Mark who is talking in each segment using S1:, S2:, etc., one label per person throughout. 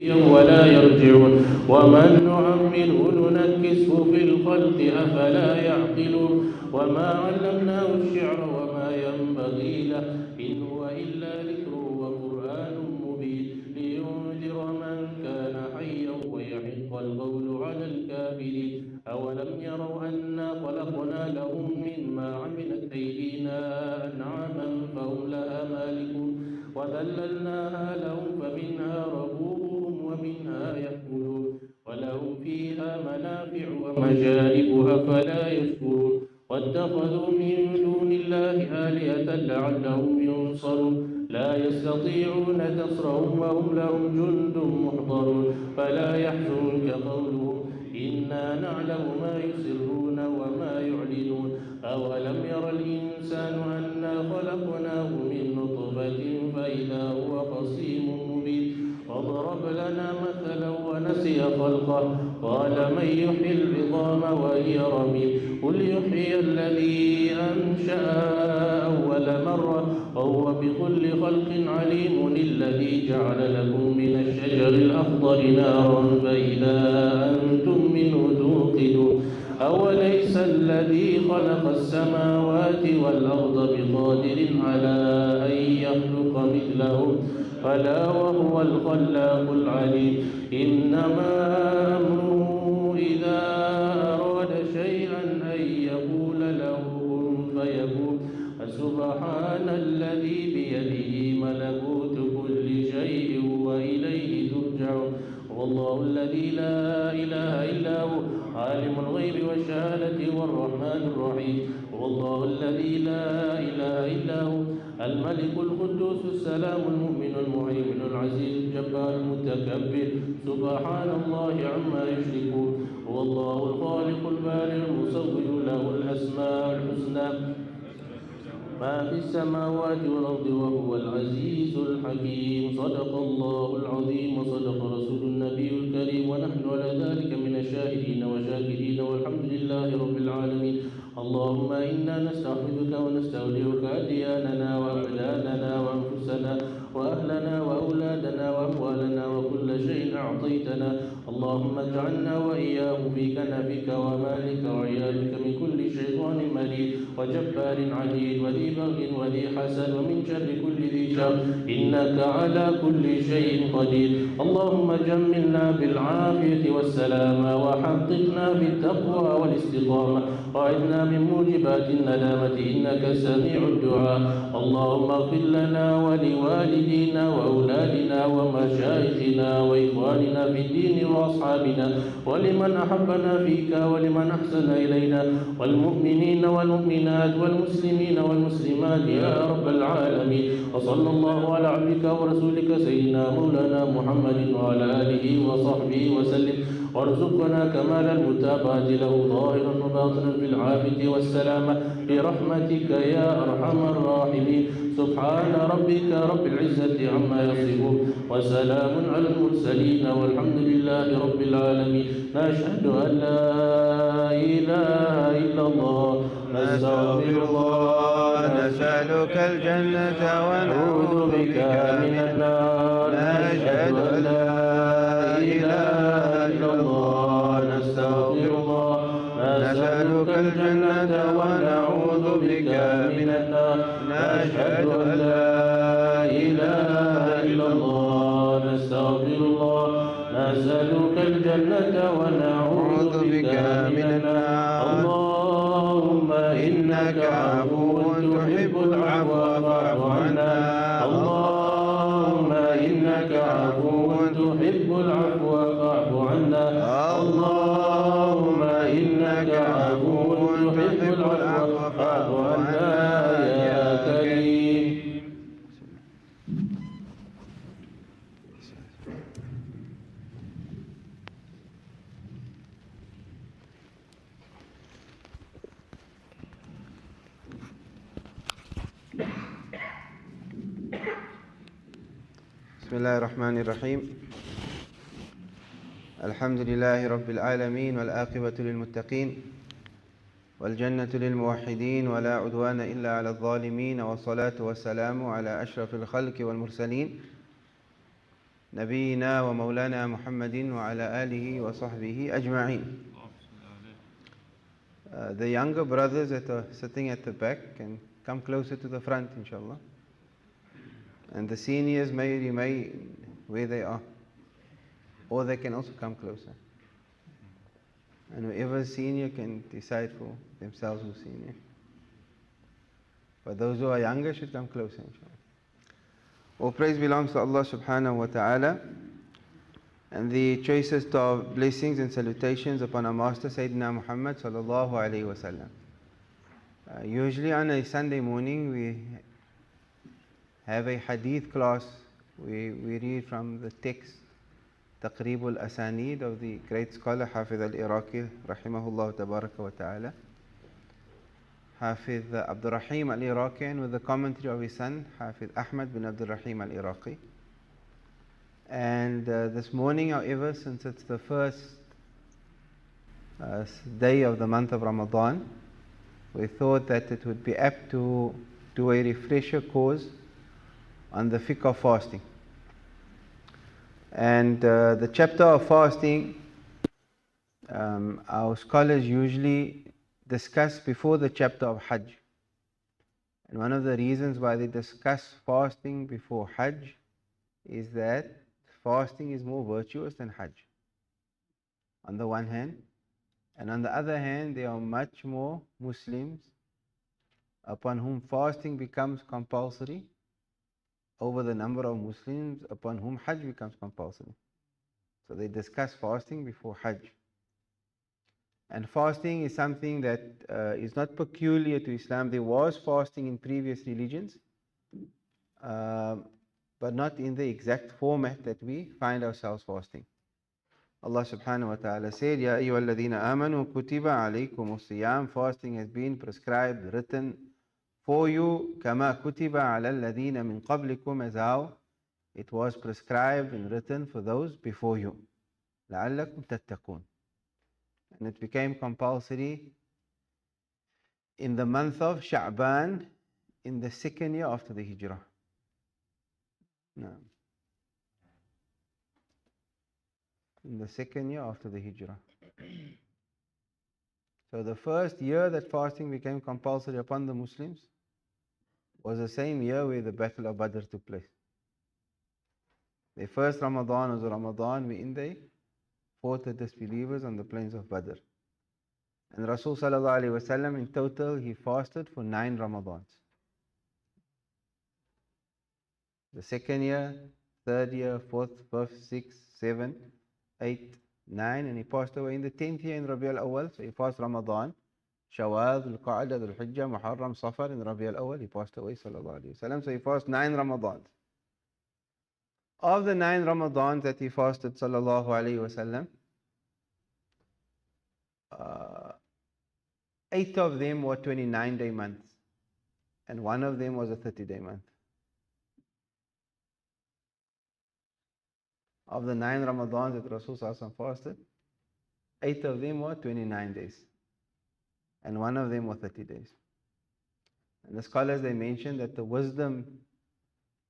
S1: ولا يرجعون ومن نعمره ننكسه في الخلق أفلا يعقلون وما علمناه الشعر وما ينبغي له إن هو إلا ذكر وقرآن مبين لينذر من كان حيا ويحق القول على الكافرين أولم يروا أنا خلقنا لهم مما عملت أيدينا أنعاما فهم لها مالكون وذللناها لهم فمنها ركوبهم ومنها يأكلون ولهم فيها منافع ومشارب أفلا يشكرون واتخذوا من دون الله آلهة لعلهم ينصرون لا يستطيعون نصرهم وهم لهم جند محضرون فلا يحزنك قولهم إنا نعلم ما يسرون وما يعلنون أولم ير الإنسان أنا خلقناه من نطفة فإذا هو خصيم مبين وضرب لنا مثلا ونسي خلقه قال من يحيي العظام وهي رميم قل يحيي الذي أنشأها أول مرة وهو بكل خلق عليم الذي جعل لكم من الشجر الأخضر نارا فإذا أنتم منه توقدون أوليس الذي خلق السماوات والأرض بقادر على أن يخلق مثلهم فلا وهو الخلاق العليم إنما أمره إذا أراد شيئا أن يقول له كن فيكون فسبحان الذي بيده ملكوت كل شيء وإليه ترجعون والله الذي لا إله إلا هو عالم الغيب والشهادة والرحمن الرحيم والله الذي لا إله إلا هو الملك القدوس السلام المؤمن المهيمن العزيز الجبار المتكبر سبحان الله عما يشركون والله الخالق البارئ المصور له الأسماء الحسنى ما في السماوات والأرض وهو العزيز الحكيم صدق الله العظيم وصدق رسول النبي الكريم ونحن على ذلك من الشاهدين وشاكرين والحمد لله رب العالمين اللهم إنا نستحفظك ونستودعك أدياننا وأبداننا وأنفسنا وأهلنا وأولادنا وأموالنا وكل شيء أعطيتنا اللهم اجعلنا وإياه في كنفك ومالك وعيالك من كل شيطان مريد وجبار عنيد وذي بغي وذي حسد ومن شر كل ذي شر إنك على كل شيء قدير اللهم جملنا بالعافية والسلامة وحققنا بالتقوى والاستقامة وعدنا من موجبات الندامة إنك سميع الدعاء اللهم اغفر لنا ولوالدينا وأولادنا ومشايخنا وإخواننا في الدين وأصحابنا ولمن أحبنا فيك ولمن أحسن إلينا والمؤمنين والمؤمنات والمسلمين والمسلمات يا رب العالمين وصلى الله على عبدك ورسولك سيدنا مولانا محمد وعلى آله وصحبه وسلم وارزقنا كمال المتابعة له ظاهرا وباطنا في العافية والسلامة برحمتك يا أرحم الراحمين سبحان ربك رب العزة عما يصفون وسلام على المرسلين والحمد لله رب العالمين نشهد أن لا إله إلا الله نستغفر الله
S2: نسألك الجنة
S1: ونعوذ بك من النار نشهد أن لا إله إلا الله نستغفر الله نسألك الجنة ونعوذ بك من النار نشهد أن لا إله إلا الله نستغفر الله نسألك الجنة ونعوذ بك من النار اللهم إنك عفو تحب العفو فاعف عنا اللهم إنك عفو تحب العفو فاعف عنا اللهم إنك عفو تحب العفو فاعف عنا يا كريم
S2: بسم الله الرحمن الرحيم الحمد لله رب العالمين والعاقبة للمتقين والجنة للموحدين ولا عدوان إلا على الظالمين والصلاة والسلام على أشرف الخلق والمرسلين نبينا ومولانا محمد وعلى آله وصحبه أجمعين. The younger brothers that are sitting at the back can come closer to the front, inshallah. And the seniors may remain where they are, or they can also come closer. And whoever is senior can decide for themselves who's senior. But those who are younger should come closer, inshallah. All praise belongs to Allah subhanahu wa ta'ala. And the choicest of blessings and salutations upon our Master Sayyidina Muhammad sallallahu alayhi wa sallam. Usually on a Sunday morning we have a hadith class. We read from the text Taqrib al-Asanid of the great scholar Hafiz al-Iraqi rahimahullah tabaraka wa ta'ala. Hafiz Abdurrahmaan al-Iraqi, and with the commentary of his son Hafiz Ahmad bin Abdurrahim al-Iraqi. And this morning, however, since it's the first day of the month of Ramadan, we thought that it would be apt to do a refresher course on the Fiqh of Fasting. And the chapter of fasting, our scholars usually discuss before the chapter of Hajj. And one of the reasons why they discuss fasting before Hajj is that fasting is more virtuous than Hajj, on the one hand. And on the other hand, there are much more Muslims upon whom fasting becomes compulsory over the number of Muslims upon whom Hajj becomes compulsory. So they discuss fasting before Hajj. And fasting is something that is not peculiar to Islam. There was fasting in previous religions, but not in the exact format that we find ourselves fasting. Allah subhanahu wa ta'ala said, Ya ayyuhalladhina amanu kutiba alaykum as-siyam. Fasting has been prescribed, written for you, kama kutiba ala alladhina min qablikum, as how it was prescribed and written for those before you. لَعَلَّكُمْ تَتَّقُونَ. And it became compulsory in the month of Sha'ban, in the second year after the Hijrah. No. In the second year after the Hijrah. So the first year that fasting became compulsory upon the Muslims was the same year where the Battle of Badr took place. The first Ramadan was a Ramadan wherein they fought the disbelievers on the plains of Badr. And Rasul sallallahu alayhi wa sallam, in total, he fasted for 9 Ramadans. The second year, third year, fourth, fifth, sixth, seventh, 8, 9, and he passed away in the 10th year in Rabi al-Awwal. So he fasted Ramadan, Shawwal, Dhul-Qa'dah, Dhul-Hijjah, Muharram, Safar. In Rabi al-Awwal he passed away, sallallahu alayhi wa sallam. So he fasted 9 Ramadans. Of the 9 Ramadans that he fasted, sallallahu alayhi wa sallam, 8 of them were 29-day months, and 1 of them was a 30-day month. Of the 9 Ramadans that Rasul Sallallahu fasted, 8 of them were 29 days, and 1 of them were 30 days. And the scholars, they mentioned that the wisdom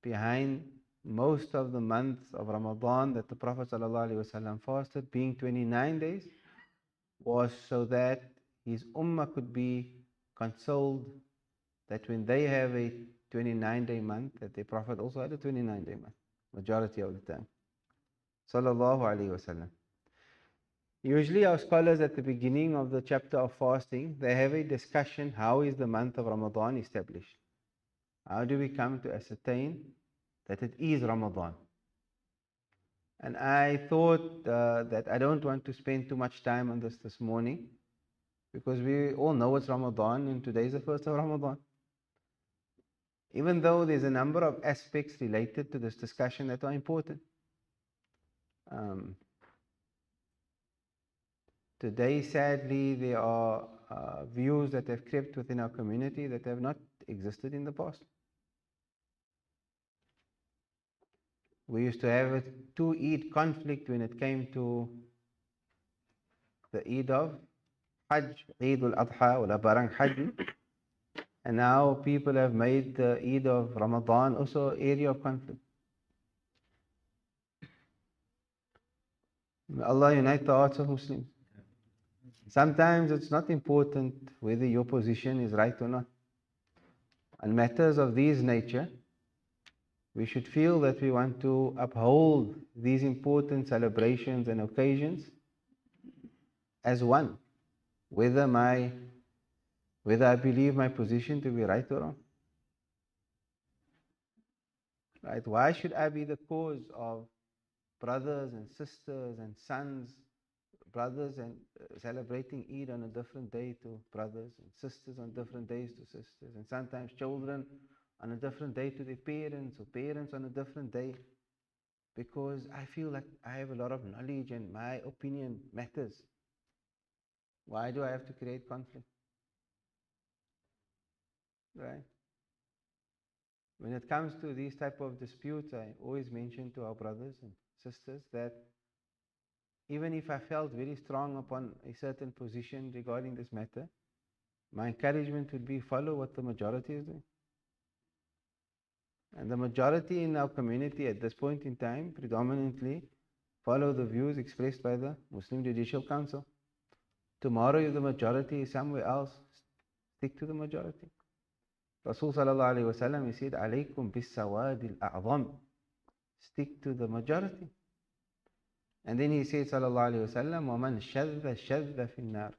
S2: behind most of the months of Ramadan that the Prophet ﷺ fasted, being 29 days, was so that his ummah could be consoled that when they have a 29-day month, that the Prophet also had a 29-day month, majority of the time. Sallallahu alayhi wasallam. Usually our scholars at the beginning of the chapter of fasting, they have a discussion, how is the month of Ramadan established? How do we come to ascertain that it is Ramadan? And I thought that I don't want to spend too much time on this morning, because we all know it's Ramadan and today is the first of Ramadan. Even though there's a number of aspects related to this discussion that are important. Today, sadly, there are views that have crept within our community that have not existed in the past. We used to have a 2 Eid conflict when it came to the Eid of Hajj, Eid al-Adha, or Barang Hajj. And now people have made the Eid of Ramadan also area of conflict. May Allah unite the hearts of Muslims. Sometimes it's not important whether your position is right or not. On matters of these nature, we should feel that we want to uphold these important celebrations and occasions as one, whether I believe my position to be right or wrong. Right? Why should I be the cause of brothers and sisters and sons, brothers and celebrating Eid on a different day to brothers, and sisters on different days to sisters, and sometimes children on a different day to their parents, or parents on a different day, because I feel like I have a lot of knowledge and my opinion matters. Why do I have to create conflict? Right? When it comes to these type of disputes, I always mention to our brothers and sisters that even if I felt very strong upon a certain position regarding this matter, my encouragement would be follow what the majority is doing. And the majority in our community at this point in time predominantly follow the views expressed by the Muslim Judicial Council. Tomorrow, if the majority is somewhere else, stick to the majority. Rasul sallallahu alayhi wa sallam, he said, alaykum bis sawadil a'zam. Stick to the majority. And then he said, sallallahu alayhi wa sallam, وَمَنْ شَذَّ شَذَّ فِي النَّارِ.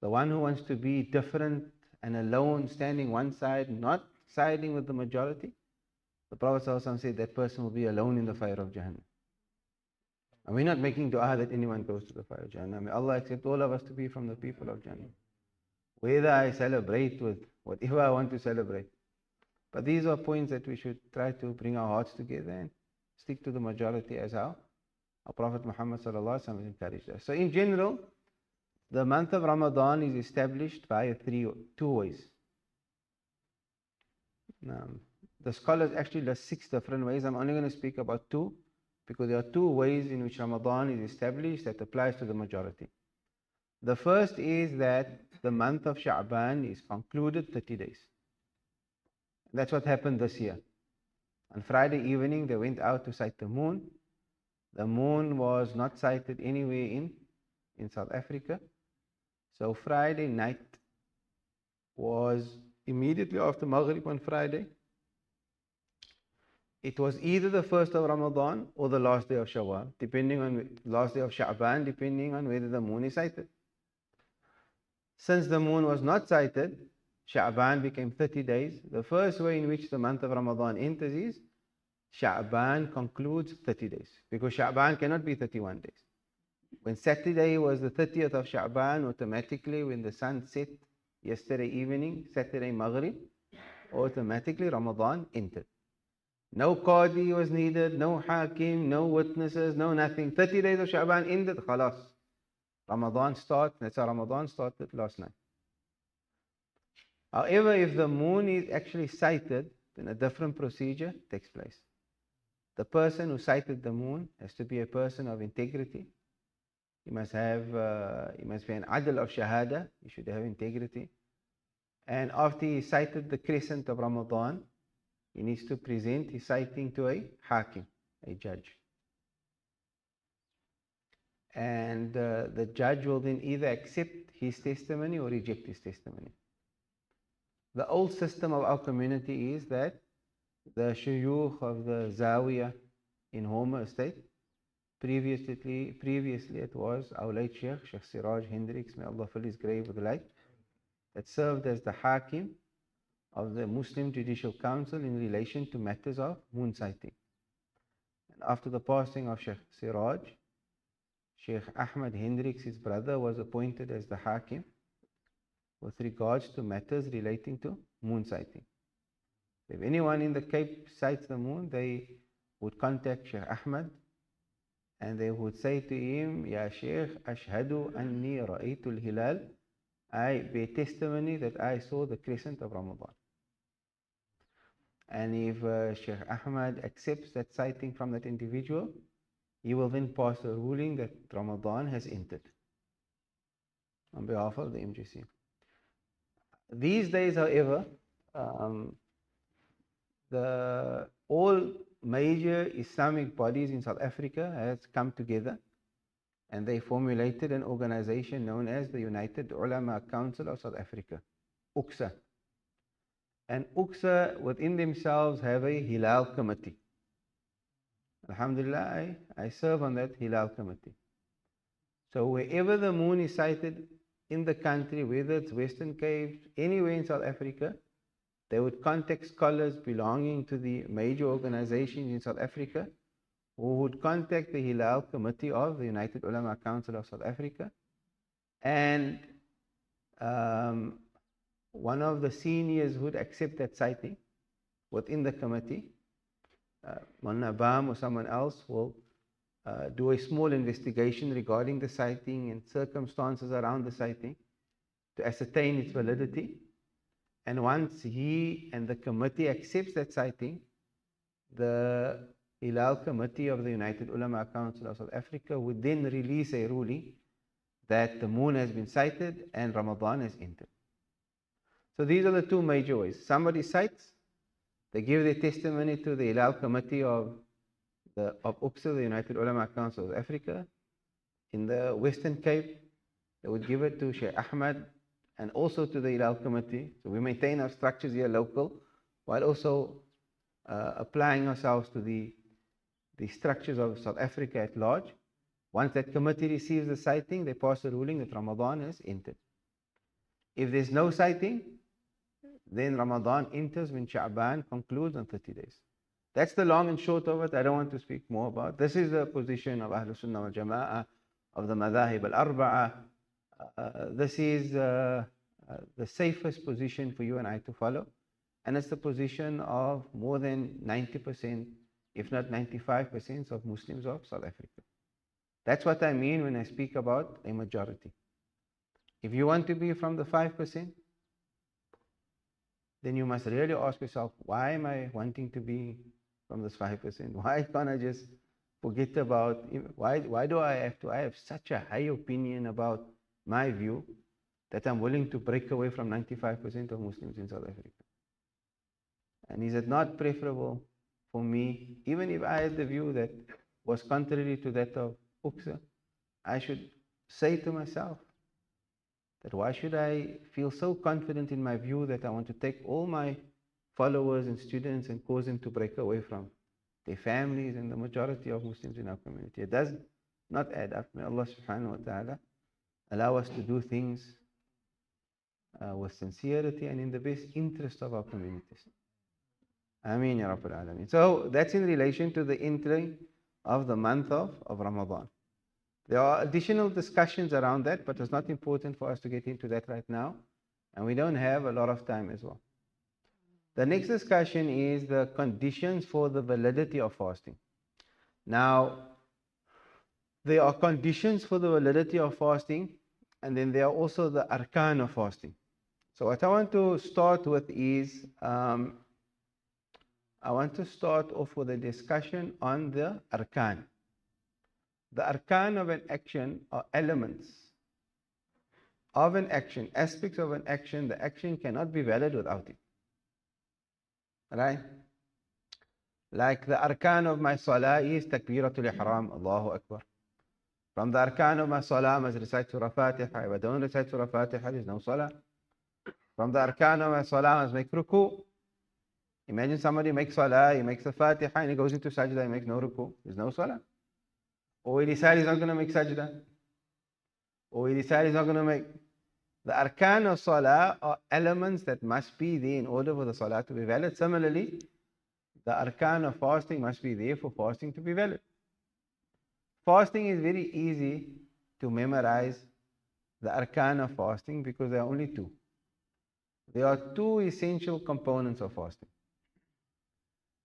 S2: The one who wants to be different and alone, standing one side, not siding with the majority, the Prophet ﷺ said that person will be alone in the fire of Jahannam. And we're not making dua that anyone goes to the fire of Jahannam. May Allah accept all of us to be from the people of Jannah. Whether I celebrate with whatever I want to celebrate. But these are points that we should try to bring our hearts together and stick to the majority as our Prophet Muhammad sallallahu alaihi wasallam encouraged us. So in general, the month of Ramadan is established by two ways. Now, the scholars actually list 6 different ways. I'm only going to speak about 2 because there are 2 ways in which Ramadan is established that applies to the majority. The first is that the month of Sha'ban is concluded 30 days. That's what happened this year. On Friday evening, they went out to sight the moon. The moon was not sighted anywhere in South Africa. So Friday night was immediately after Maghrib on Friday. It was either the first of Ramadan or the last day of Shawwal, depending on last day of Sha'ban, depending on whether the moon is sighted. Since the moon was not sighted, Sha'ban became 30 days. The first way in which the month of Ramadan enters is Sha'ban concludes 30 days, because Sha'ban cannot be 31 days. When Saturday was the 30th of Sha'ban, automatically when the sun set yesterday evening, Saturday Maghrib, automatically Ramadan entered. No Qadi was needed, no Hakim, no witnesses, no nothing. 30 days of Sha'ban ended, khalas. Ramadan starts, that's how Ramadan started last night. However, if the moon is actually sighted, then a different procedure takes place. The person who sighted the moon has to be a person of integrity. He must be an adl of shahada. He should have integrity. And after he sighted the crescent of Ramadan, he needs to present his sighting to a hakim, a judge. And the judge will then either accept his testimony or reject his testimony. The old system of our community is that the shuyukh of the Zawiyah in Homer Estate, previously it was our late Shaykh Siraj Hendricks, may Allah fill his grave with light, that served as the Hakim of the Muslim Judicial Council in relation to matters of moon sighting. And after the passing of Shaykh Siraj, Shaykh Ahmad Hendricks, his brother, was appointed as the Hakim with regards to matters relating to moon sighting. If anyone in the Cape sights the moon, they would contact Shaykh Ahmad and they would say to him, Ya Shaykh, ashhadu anni ra'aytul hilal. I bear testimony that I saw the crescent of Ramadan. And if Shaykh Ahmad accepts that sighting from that individual, he will then pass a ruling that Ramadan has entered on behalf of the MJC. These days, however, all major Islamic bodies in South Africa has come together and they formulated an organization known as the United Ulama Council of South Africa, UCSA. And UCSA within themselves have a Hilal committee. Alhamdulillah, I serve on that Hilal committee. So wherever the moon is sighted in the country, whether it's Western Cape, anywhere in South Africa, they would contact scholars belonging to the major organizations in South Africa, who would contact the Hilal Committee of the United Ulama Council of South Africa, and one of the seniors would accept that sighting within the committee. Manna Bam or someone else will do a small investigation regarding the sighting and circumstances around the sighting to ascertain its validity. And once he and the committee accepts that sighting, the Hilal Committee of the United Ulama Council of South Africa would then release a ruling that the moon has been sighted and Ramadan has entered. So these are the two major ways. Somebody sights, they give their testimony to the Hilal Committee of UCSA, the United Ulama Council of Africa. In the Western Cape, they would give it to Shaykh Ahmad and also to the Hilal Committee. So we maintain our structures here local, while also applying ourselves to the structures of South Africa at large. Once that committee receives the sighting, they pass a ruling that Ramadan has entered. If there's no sighting, then Ramadan enters when Sha'ban concludes on 30 days. That's the long and short of it. I don't want to speak more about. This is the position of Ahlul Sunnah wal Jama'ah, of the Madhahib al-Arba'a. This is the safest position for you and I to follow. And it's the position of more than 90%, if not 95% of Muslims of South Africa. That's what I mean when I speak about a majority. If you want to be from the 5%, then you must really ask yourself, why am I wanting to be from this 5%? Why can't I just forget about, why do I have such a high opinion about my view that I'm willing to break away from 95% of Muslims in South Africa? And is it not preferable for me, even if I had the view that was contrary to that of UCSA, I should say to myself that why should I feel so confident in my view that I want to take all my followers and students and cause them to break away from their families and the majority of Muslims in our community? It does not add up. May Allah subhanahu wa ta'ala allow us to do things with sincerity and in the best interest of our communities. Ameen ya Rabbil Alameen. So that's in relation to the entering of the month of Ramadan. There are additional discussions around that, but it's not important for us to get into that right now, and we don't have a lot of time as well. The next discussion is the conditions for the validity of fasting. Now, there are conditions for the validity of fasting, and then there are also the arkan of fasting. So what I want to start with is, I want to start off with a discussion on the arkan. The arkan of an action are elements of an action, aspects of an action. The action cannot be valid without it. Right? Like the arkan of my salah is takbiratul ihram, Allahu Akbar. From the arkan of my salah, I must recite Surah Fatiha. If I don't recite Surah Fatiha, there's no salah. From the arkan of my salah, I must make ruku. Imagine somebody makes salah, he makes the Fatiha, and he goes into sajda, he makes no ruku. There's no salah. Or he decides he's not going to make sajda. Or he decides he's not going to make. The arkan of salah are elements that must be there in order for the salah to be valid. Similarly, the arkan of fasting must be there for fasting to be valid. Fasting is very easy to memorize the arkan of fasting because there are only two. There are two essential components of fasting.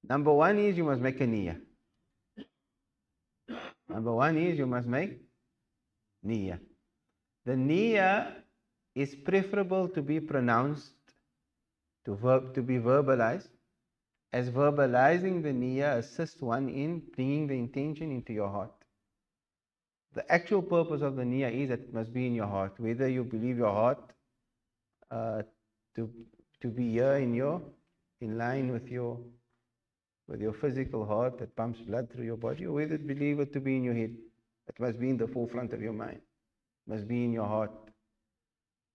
S2: Number one is you must make a niyyah. Number one is you must make niyyah. The niyyah is preferable to be pronounced, to be verbalized, as verbalizing the niyyah assists one in bringing the intention into your heart. The actual purpose of the niyyah is that it must be in your heart. Whether you believe your heart to be here in line with your physical heart that pumps blood through your body, or whether you believe it to be in your head. It must be in the forefront of your mind. It must be in your heart.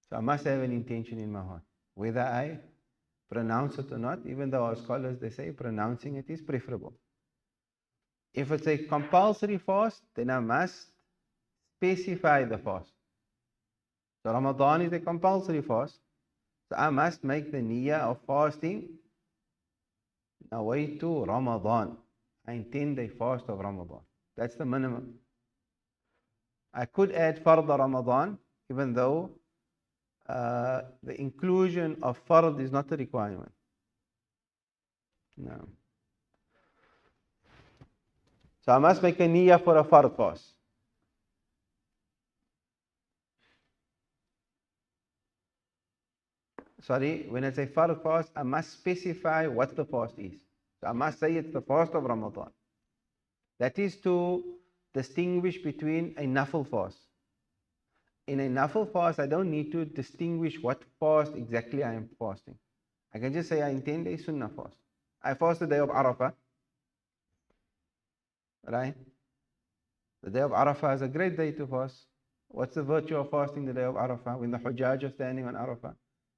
S2: So I must have an intention in my heart. Whether I pronounce it or not, even though our scholars, they say pronouncing it is preferable. If it's a compulsory fast, then I must specify the fast. So Ramadan is a compulsory fast. So I must make the niyyah of fasting. Nawaitu Ramadan. I intend a fast of Ramadan. That's the minimum. I could add farda Ramadan, even though the inclusion of fard is not a requirement. No. So I must make a niyyah for a fard fast. Sorry, when I say fard fast, I must specify what the fast is. So I must say it's the fast of Ramadan. That is to distinguish between a nafil fast. In a nafil fast, I don't need to distinguish what fast exactly I am fasting. I can just say I intend a sunnah fast. I fast the day of Arafah. Right? The day of Arafah is a great day to fast. What's the virtue of fasting the day of Arafah when the Hujjaj are standing on Arafah?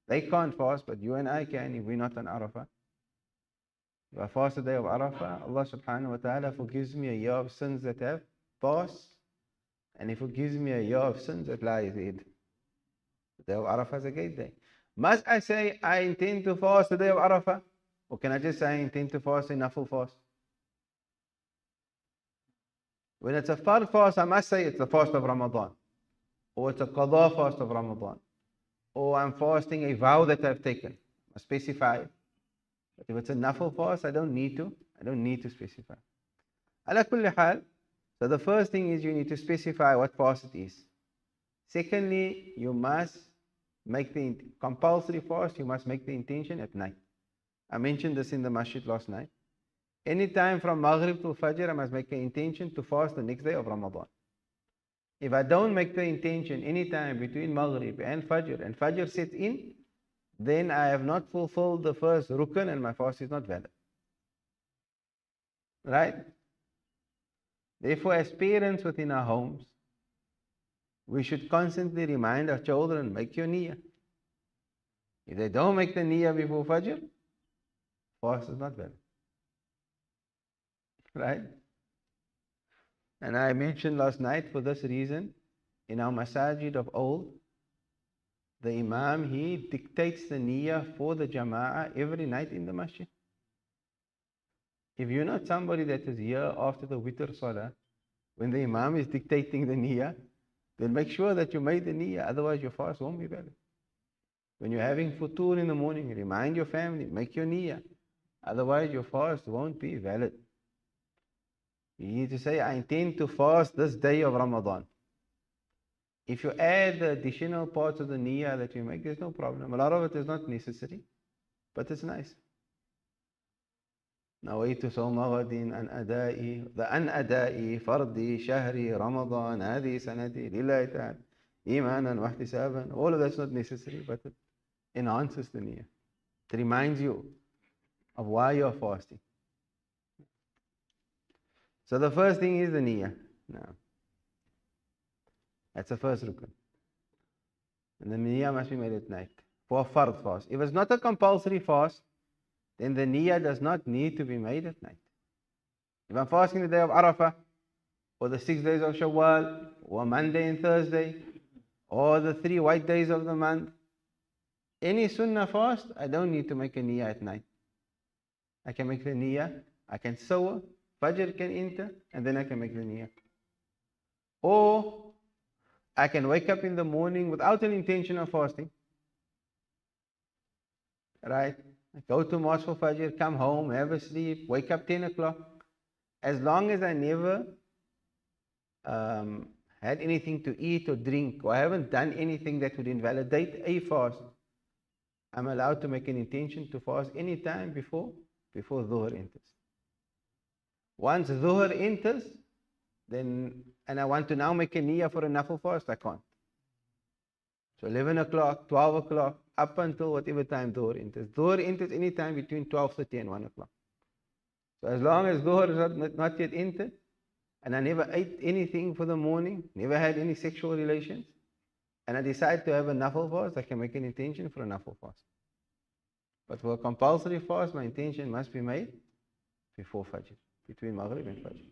S2: They can't fast, but you and I can if we're not on Arafah. If I fast the day of Arafah, Allah subhanahu wa ta'ala forgives me a year of sins that have passed, and He forgives me a year of sins that lie ahead. The day of Arafah is a great day. Must I say I intend to fast the day of Arafah? Or can I just say I intend to fast a nafil fast? When it's a fard fast, I must say it's the fast of Ramadan. Or it's a qada fast of Ramadan. Or I'm fasting a vow that I've taken. I specify it. But if it's a nafil fast, I don't need to specify. Ala kulli hal. So the first thing is you need to specify what fast it is. Secondly, you must make the compulsory fast, you must make the intention at night. I mentioned this in the masjid last night. Anytime from Maghrib to Fajr, I must make an intention to fast the next day of Ramadan. If I don't make the intention anytime between Maghrib and Fajr sets in, then I have not fulfilled the first rukn and my fast is not valid. Right? Therefore, as parents within our homes, we should constantly remind our children, make your niyyah. If they don't make the niyyah before Fajr, fast is not valid. Right? And I mentioned last night, for this reason, in our masajid of old, the Imam, he dictates the niyyah for the jama'ah every night in the masjid. If you're not somebody that is here after the witr salah, when the Imam is dictating the niyyah, then make sure that you made the niyyah, otherwise your fast won't be valid. When you're having futur in the morning, remind your family, make your niyyah, otherwise your fast won't be valid. You need to say, I intend to fast this day of Ramadan. If you add the additional parts of the niyyah that you make, there's no problem. A lot of it is not necessary, but it's nice. نويت صوم غد عن أدائي عن أدائي فرضي شهري رمضان هذه سنتي لله تعالى إيمانا واحتسابا. All of that's not necessary, but it enhances the niyyah. It reminds you of why you're fasting. So the first thing is the niyyah. Now, that's the first rukun. And the niyyah must be made at night for a fard fast. If it's not a compulsory fast, then the niyyah does not need to be made at night. If I'm fasting the day of Arafah, or the 6 days of Shawwal, or Monday and Thursday, or the 3 white days of the month, any sunnah fast, I don't need to make a niyyah at night. I can make the niyyah, I can saw, Fajr can enter, and then I can make the niyyah. Or I can wake up in the morning without an intention of fasting. Right? Go to mosque for Fajr, come home, have a sleep, wake up 10 o'clock. As long as I never had anything to eat or drink, or I haven't done anything that would invalidate a fast, I'm allowed to make an intention to fast any time before Dhuhr enters. Once Dhuhr enters, then, and I want to now make a niyyah for a nafil fast, I can't. So 11 o'clock, 12 o'clock, up until whatever time Dhuhr enters. Dhuhr enters any time between 12:30 and 1 o'clock. So as long as Dhuhr is not yet entered, and I never ate anything for the morning, never had any sexual relations, and I decide to have a nafil fast, I can make an intention for a nafil fast. But for a compulsory fast, my intention must be made before Fajr, between Maghrib and Fajr.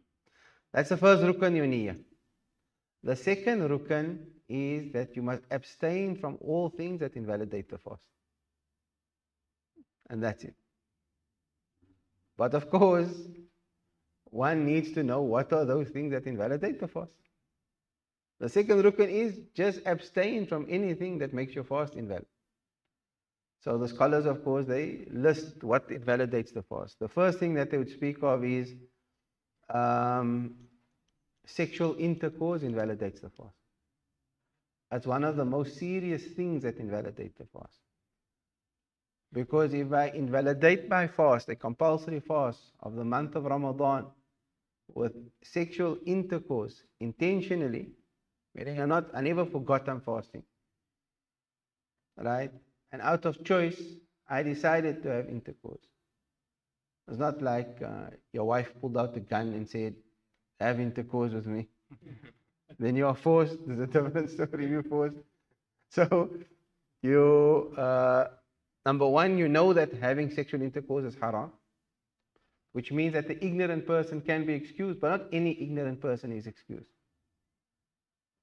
S2: That's the first rukn, your niyyah. The second rukn is that you must abstain from all things that invalidate the fast. And that's it. But of course, one needs to know what are those things that invalidate the fast. The second rukn is just abstain from anything that makes your fast invalid. So the scholars, of course, they list what invalidates the fast. The first thing that they would speak of is sexual intercourse invalidates the fast. That's one of the most serious things that invalidate the fast. Because if I invalidate my fast, a compulsory fast of the month of Ramadan, with sexual intercourse intentionally, meaning I never forgot I'm fasting, right? And out of choice, I decided to have intercourse. It's not like your wife pulled out the gun and said, have intercourse with me. Then you are forced. There's a different story. You're forced. So you, number one, you know that having sexual intercourse is haram, which means that the ignorant person can be excused, but not any ignorant person is excused.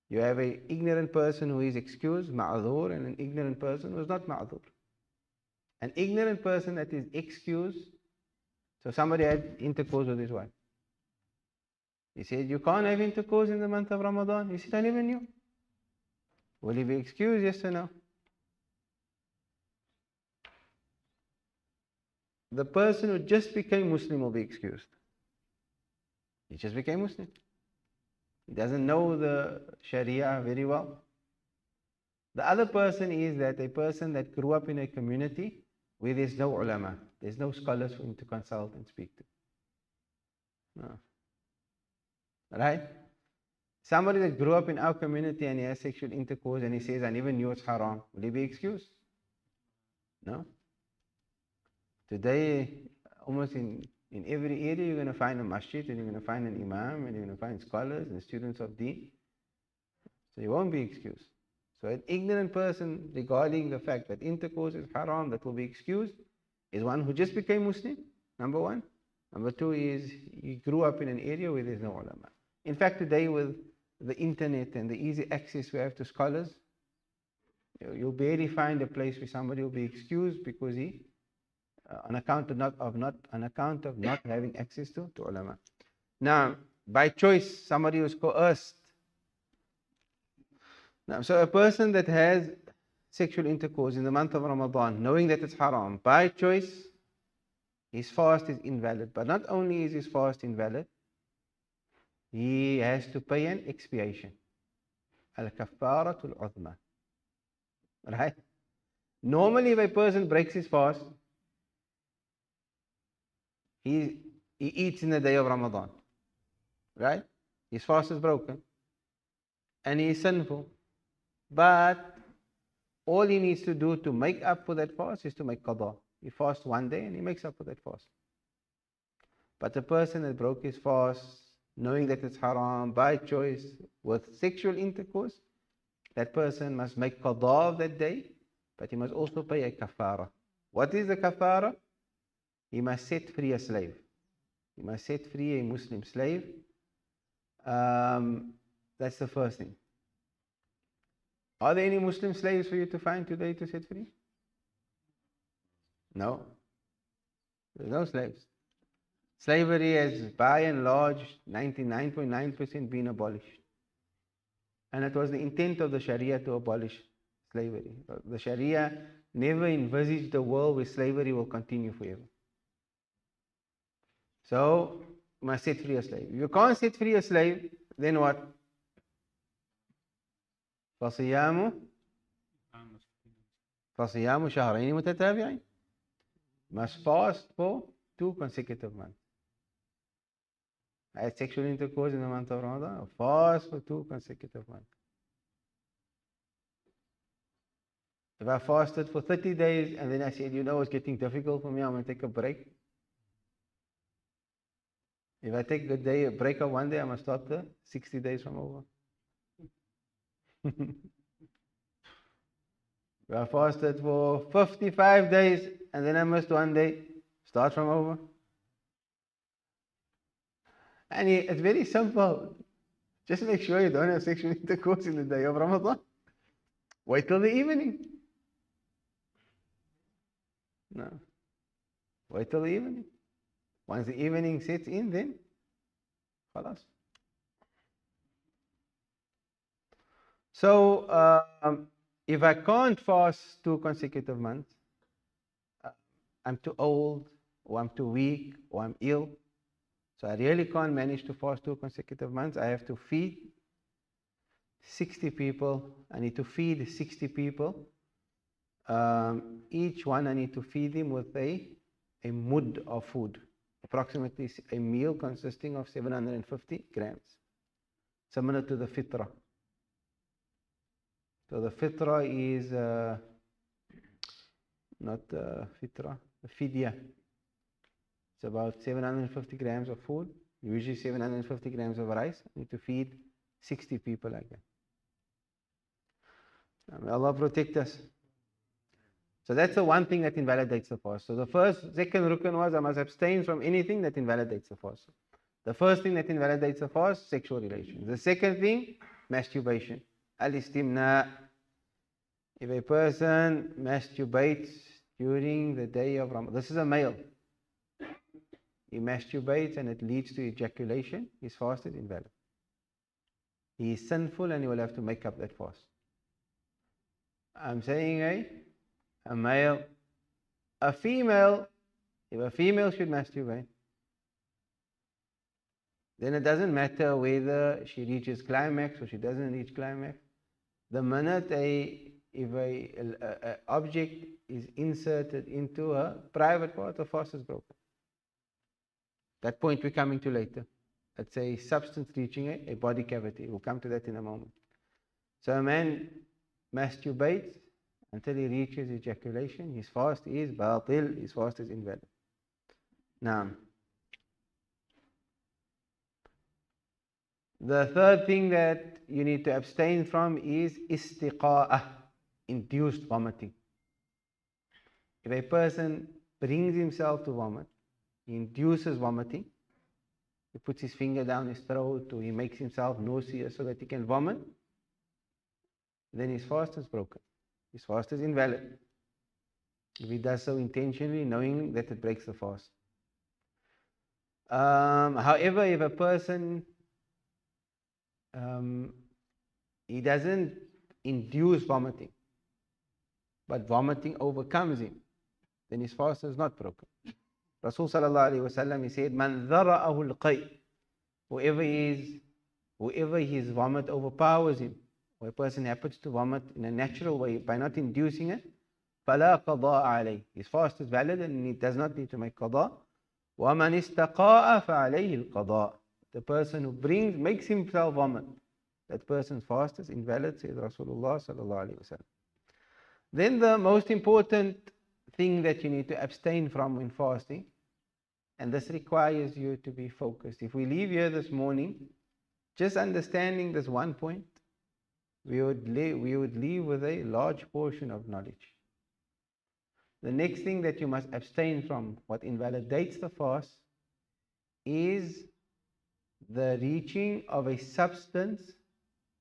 S2: You have an ignorant person who is excused, ma'adhur, and an ignorant person who is not ma'adhur. An ignorant person that is excused, so somebody had intercourse with his wife. He said, you can't have intercourse in the month of Ramadan. He said, I never knew. Will he be excused, yes or no? The person who just became Muslim will be excused. He just became Muslim. He doesn't know the Sharia very well. The other person is that a person that grew up in a community where there's no ulama, there's no scholars for him to consult and speak to. No. Right? Somebody that grew up in our community and he has sexual intercourse and he says, I never knew it's haram, will he be excused? No. Today, almost in every area, you're going to find a masjid and you're going to find an imam and you're going to find scholars and students of deen. So you won't be excused. So an ignorant person regarding the fact that intercourse is haram, that will be excused, is one who just became Muslim, number one. Number two is he grew up in an area where there's no ulama. In fact, today with the internet and the easy access we have to scholars, you'll barely find a place where somebody will be excused because he, on account of not having access to ulama. Now, by choice, somebody was coerced. Now, so a person that has sexual intercourse in the month of Ramadan, knowing that it's haram, by choice, his fast is invalid. But not only is his fast invalid, he has to pay an expiation. Al-kaffaratul uzma. Right? Normally, if a person breaks his fast, he eats in the day of Ramadan. Right? His fast is broken. And he is sinful. But all he needs to do to make up for that fast is to make qada. He fasts one day and he makes up for that fast. But the person that broke his fast, knowing that it's haram, by choice, with sexual intercourse, that person must make qada of that day, but he must also pay a kafara. What is the kafara? He must set free a slave. He must set free a Muslim slave. That's the first thing. Are there any Muslim slaves for you to find today to set free? No. There's no slaves. Slavery has by and large 99.9% been abolished. And it was the intent of the Sharia to abolish slavery. The Sharia never envisaged a world where slavery will continue forever. So, you must set free a slave. If you can't set free a slave, then what? فَصِيَامُ شَهْرَيْنِ مُتَتَابِعِينَ. Must fast for 2 consecutive months. I had sexual intercourse in the month of Ramadan, fast for 2 consecutive months. If I fasted for 30 days and then I said, you know, it's getting difficult for me, I'm going to take a break. If I take a break of one day, I must start the 60 days from over. If I fasted for 55 days and then I missed one day, start from over. And it's very simple. Just make sure you don't have sexual intercourse in the day of Ramadan. Wait till the evening. No. Wait till the evening. Once the evening sets in, then khalas. So, if I can't fast 2 consecutive months, I'm too old, or I'm too weak, or I'm ill, so I really can't manage to fast 2 consecutive months. I have to feed 60 people. I need to feed 60 people. Each one I need to feed them with a mud of food, approximately a meal consisting of 750 grams, similar to the fitrah. So the fitrah is not fitrah, the fidya. It's about 750 grams of food, usually 750 grams of rice. I need to feed 60 people like that. May Allah protect us. So that's the one thing that invalidates the fast. So the second rukn was I must abstain from anything that invalidates the fast. The first thing that invalidates the fast, sexual relations. The second thing, masturbation. Al-Istimna. If a person masturbates during the day of Ramadan, this is a male. He masturbates and it leads to ejaculation, his fast is invalid. He is sinful and he will have to make up that fast. I'm saying a male. A female, if a female should masturbate, then it doesn't matter whether she reaches climax or she doesn't reach climax. The minute if a object is inserted into her private part, the fast is broken. That point we're coming to later. It's a substance reaching a body cavity. We'll come to that in a moment. So a man masturbates until he reaches ejaculation. His fast is batil. His fast is invalid. Now, the third thing that you need to abstain from is istiqa'ah, induced vomiting. If a person brings himself to vomit, he induces vomiting, he puts his finger down his throat or he makes himself nauseous so that he can vomit, then his fast is broken. His fast is invalid. If he does so intentionally, knowing that it breaks the fast. However, if a person he doesn't induce vomiting, but vomiting overcomes him, then his fast is not broken. Rasul sallallahu alaihi wasallam, he said, "Man dhara'ahu al-qay." Whoever his vomit overpowers him, or a person happens to vomit in a natural way by not inducing it, فَلَا قَضَاءَ عَلَيْهِ. His fast is valid and he does not need to make qada. وَمَنْ اسْتَقَاءَ فَعَلَيْهِ الْقَضَاء. The person who makes himself vomit, that person's fast is invalid, says Rasulullah sallallahu alaihi wasallam. Then the most important thing that you need to abstain from when fasting, and this requires you to be focused. If we leave here this morning, just understanding this one point, we would leave with a large portion of knowledge. The next thing that you must abstain from, what invalidates the fast, is the reaching of a substance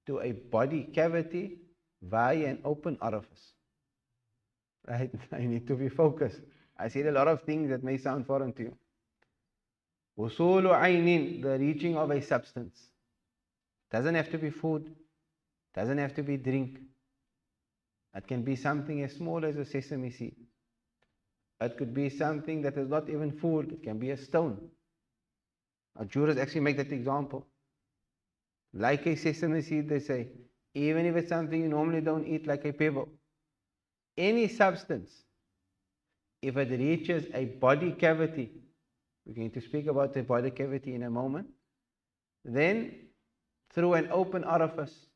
S2: to a body cavity via an open orifice. Right? I need to be focused. I said a lot of things that may sound foreign to you. Wusulu aynin, the reaching of a substance. Doesn't have to be food. Doesn't have to be drink. It can be something as small as a sesame seed. It could be something that is not even food. It can be a stone. Our jurors actually make that example. Like a sesame seed, they say, even if it's something you normally don't eat, like a pebble. Any substance, if it reaches a body cavity, we're going to speak about the body cavity in a moment, then through an open orifice,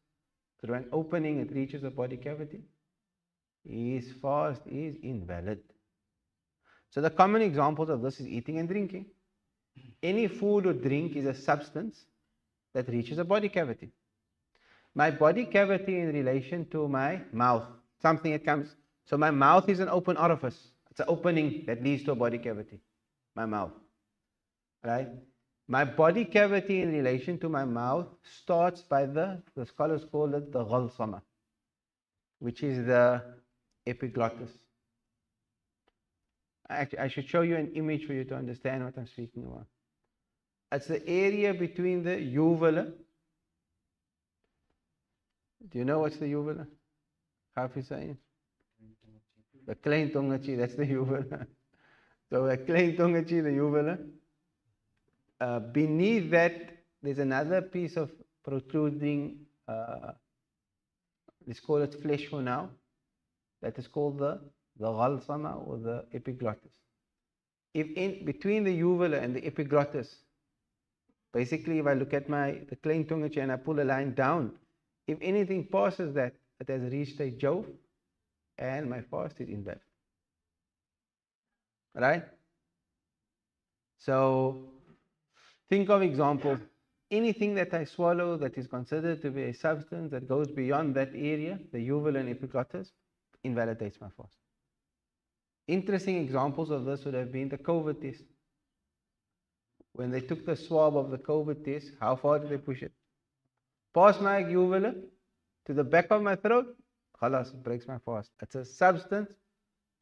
S2: through an opening, it reaches a body cavity, his fast is invalid. So the common examples of this is eating and drinking. Any food or drink is a substance that reaches a body cavity. My body cavity in relation to my mouth, something that comes. So my mouth is an open orifice. It's an opening that leads to a body cavity. My mouth. Right? My body cavity in relation to my mouth starts by the scholars call it the ghalsama, which is the epiglottis. Actually, I should show you an image for you to understand what I'm speaking about. It's the area between the uvula. Do you know what's the uvula? Hafiz saying? The klein tongachi, that's the uvula. So the klein tongachi, the uvula. Beneath that, there's another piece of protruding, let's call it flesh for now. That is called the ghalsama or the epiglottis. If in between the uvula and the epiglottis, basically if I look at the klein tongachi and I pull a line down, if anything passes that, it has reached a jawf and my fast is invalid. Right? So think of examples. Anything that I swallow that is considered to be a substance that goes beyond that area, the uvula and epiglottis, invalidates my fast. Interesting examples of this would have been the COVID test. When they took the swab of the COVID test, how far did they push it? Past my uvula to the back of my throat, khalas, it breaks my fast. It's a substance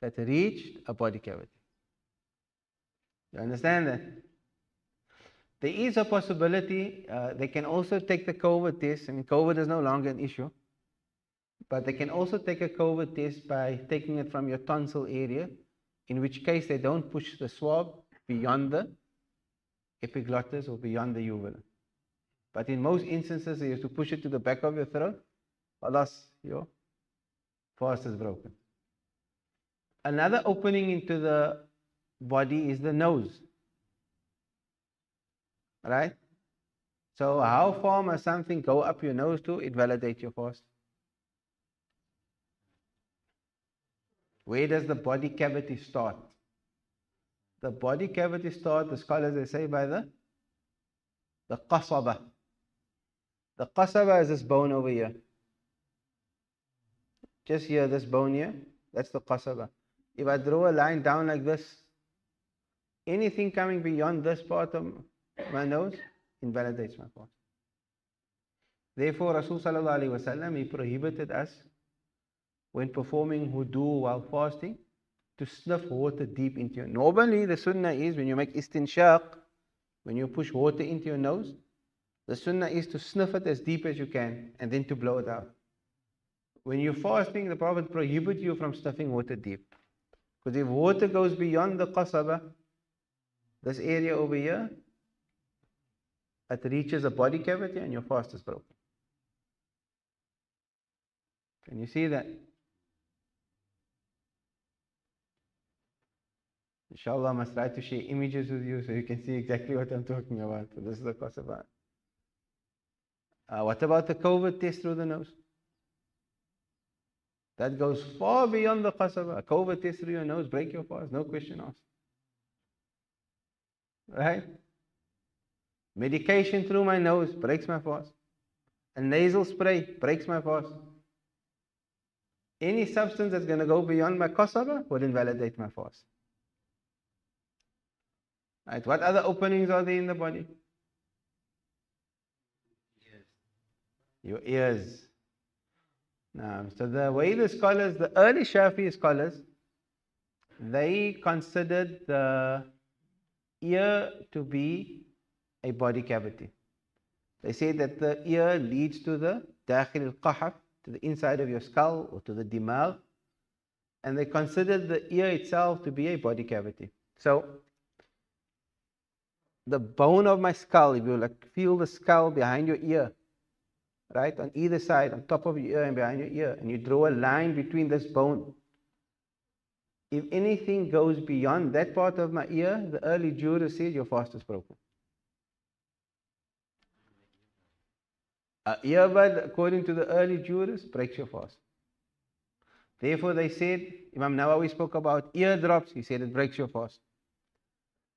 S2: that reached a body cavity. You understand that? There is a possibility, they can also take the COVID test. I mean, COVID is no longer an issue. But they can also take a COVID test by taking it from your tonsil area, in which case they don't push the swab beyond the epiglottis or beyond the uvula. But in most instances, they have to push it to the back of your throat. Alas, your fast is broken. Another opening into the body is the nose. Right? So how far must something go up your nose to? It validates your fast. Where does the body cavity start? The body cavity starts, the scholars they say, by the qasaba. The qasaba is this bone over here. Just here, this bone here, that's the qasaba. If I draw a line down like this, anything coming beyond this part of my nose invalidates my fast. Therefore, Rasul sallallahu alaihi wasallam, he prohibited us when performing wudu while fasting to sniff water deep into your nose. Normally, the sunnah is when you make istinshaq, when you push water into your nose, the sunnah is to sniff it as deep as you can and then to blow it out. When you're fasting, the Prophet prohibits you from sniffing water deep. Because if water goes beyond the qasaba, this area over here, it reaches a body cavity and your fast is broken. Can you see that? Inshallah, I must try to share images with you so you can see exactly what I'm talking about. So this is the qasaba. What about the COVID test through the nose? That goes far beyond the qasaba. A COVID test through your nose, break your fast, no question asked. Right? Medication through my nose breaks my fast. A nasal spray breaks my fast. Any substance that's going to go beyond my qasaba will invalidate my fast. Right? What other openings are there in the body? Your ears. Now, so the way the scholars, the early Shafi'i scholars, they considered the ear to be a body cavity. They say that the ear leads to the dakhil al-qahaf, to the inside of your skull or to the dimagh, and they considered the ear itself to be a body cavity. So the bone of my skull, if you like feel the skull behind your ear, right, on either side, on top of your ear and behind your ear, and you draw a line between this bone, if anything goes beyond that part of my ear, the early jurists said your fast is broken. Earbud, according to the early jurists, breaks your fast. Therefore, they said, Imam Nawawi spoke about eardrops, he said it breaks your fast.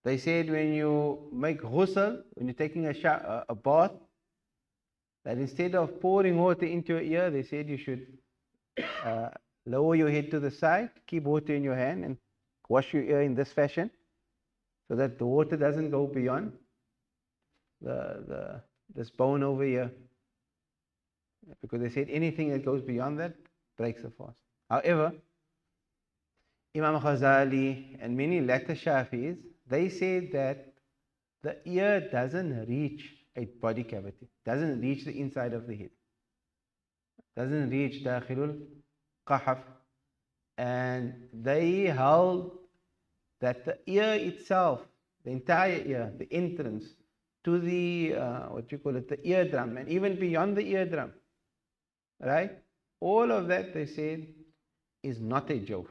S2: They said when you make ghusl, when you're taking a bath, that instead of pouring water into your ear, they said you should uh, lower your head to the side, keep water in your hand, and wash your ear in this fashion, so that the water doesn't go beyond this bone over here. Because they said anything that goes beyond that breaks the fast. However, Imam Ghazali and many later Shafis, they said that the ear doesn't reach a body cavity, doesn't reach the inside of the head, doesn't reach dakhilul qahaf. And they held that the ear itself, the entire ear, the entrance to the, the eardrum, and even beyond the eardrum, right? All of that, they said, is not a jawf.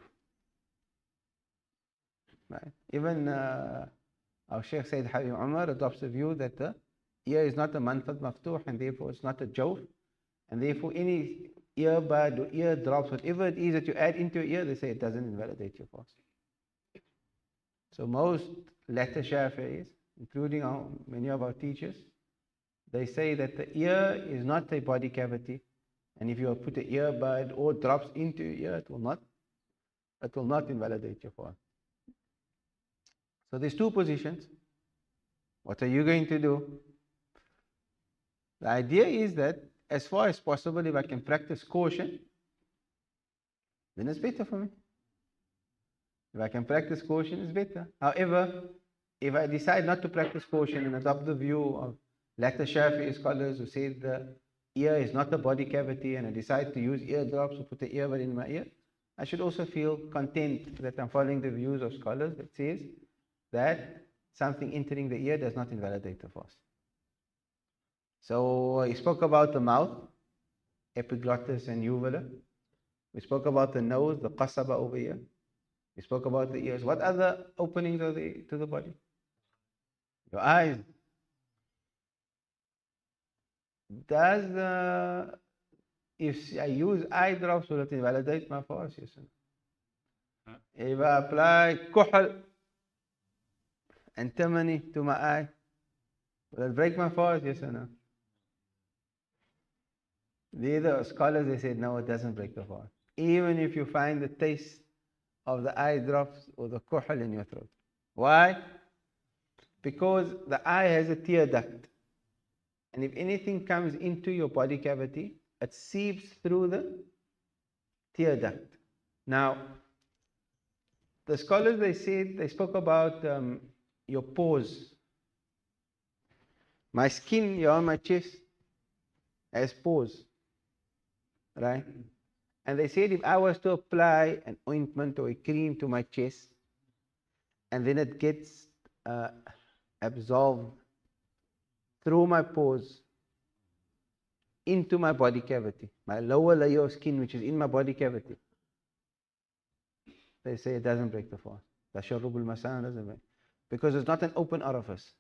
S2: Right? Even our Shaykh Sayyid Habib Umar adopts the view that the ear is not a manfad maftuh, and therefore it's not a jawf, and therefore any earbud or ear drops, whatever it is that you add into your ear, they say it doesn't invalidate your fast. So most latter Shafi'is, including many of our teachers, they say that the ear is not a body cavity, and if you put an earbud or drops into your ear, it will not invalidate your fast. So there's two positions. What are you going to do? The idea is that as far as possible, if I can practice caution, then it's better for me. If I can practice caution, it's better. However, if I decide not to practice caution and adopt the view of latter Shafi'i scholars who say the ear is not a body cavity, and I decide to use eardrops or put the earbud in my ear, I should also feel content that I'm following the views of scholars that says that something entering the ear does not invalidate the fast. So he spoke about the mouth, epiglottis and uvula. We spoke about the nose, the qasaba over here. We spoke about the ears. What other openings are there to the body? Your eyes. Does if I use eye drops, will it invalidate my fast? Yes or no? If I apply kuhl antimony to my eye, will it break my fast? Yes or no? The scholars, they said, no, it doesn't break the fast. Even if you find the taste of the eye drops or the kuhl in your throat. Why? Because the eye has a tear duct. And if anything comes into your body cavity, it seeps through the tear duct. Now, the scholars, they spoke about your pores. My skin here on my chest has pores, right? And they said if I was to apply an ointment or a cream to my chest, and then it gets absorbed through my pores into my body cavity, my lower layer of skin which is in my body cavity, they say it doesn't break the fast. Tasharrubul masana doesn't break. Because it's not an open orifice.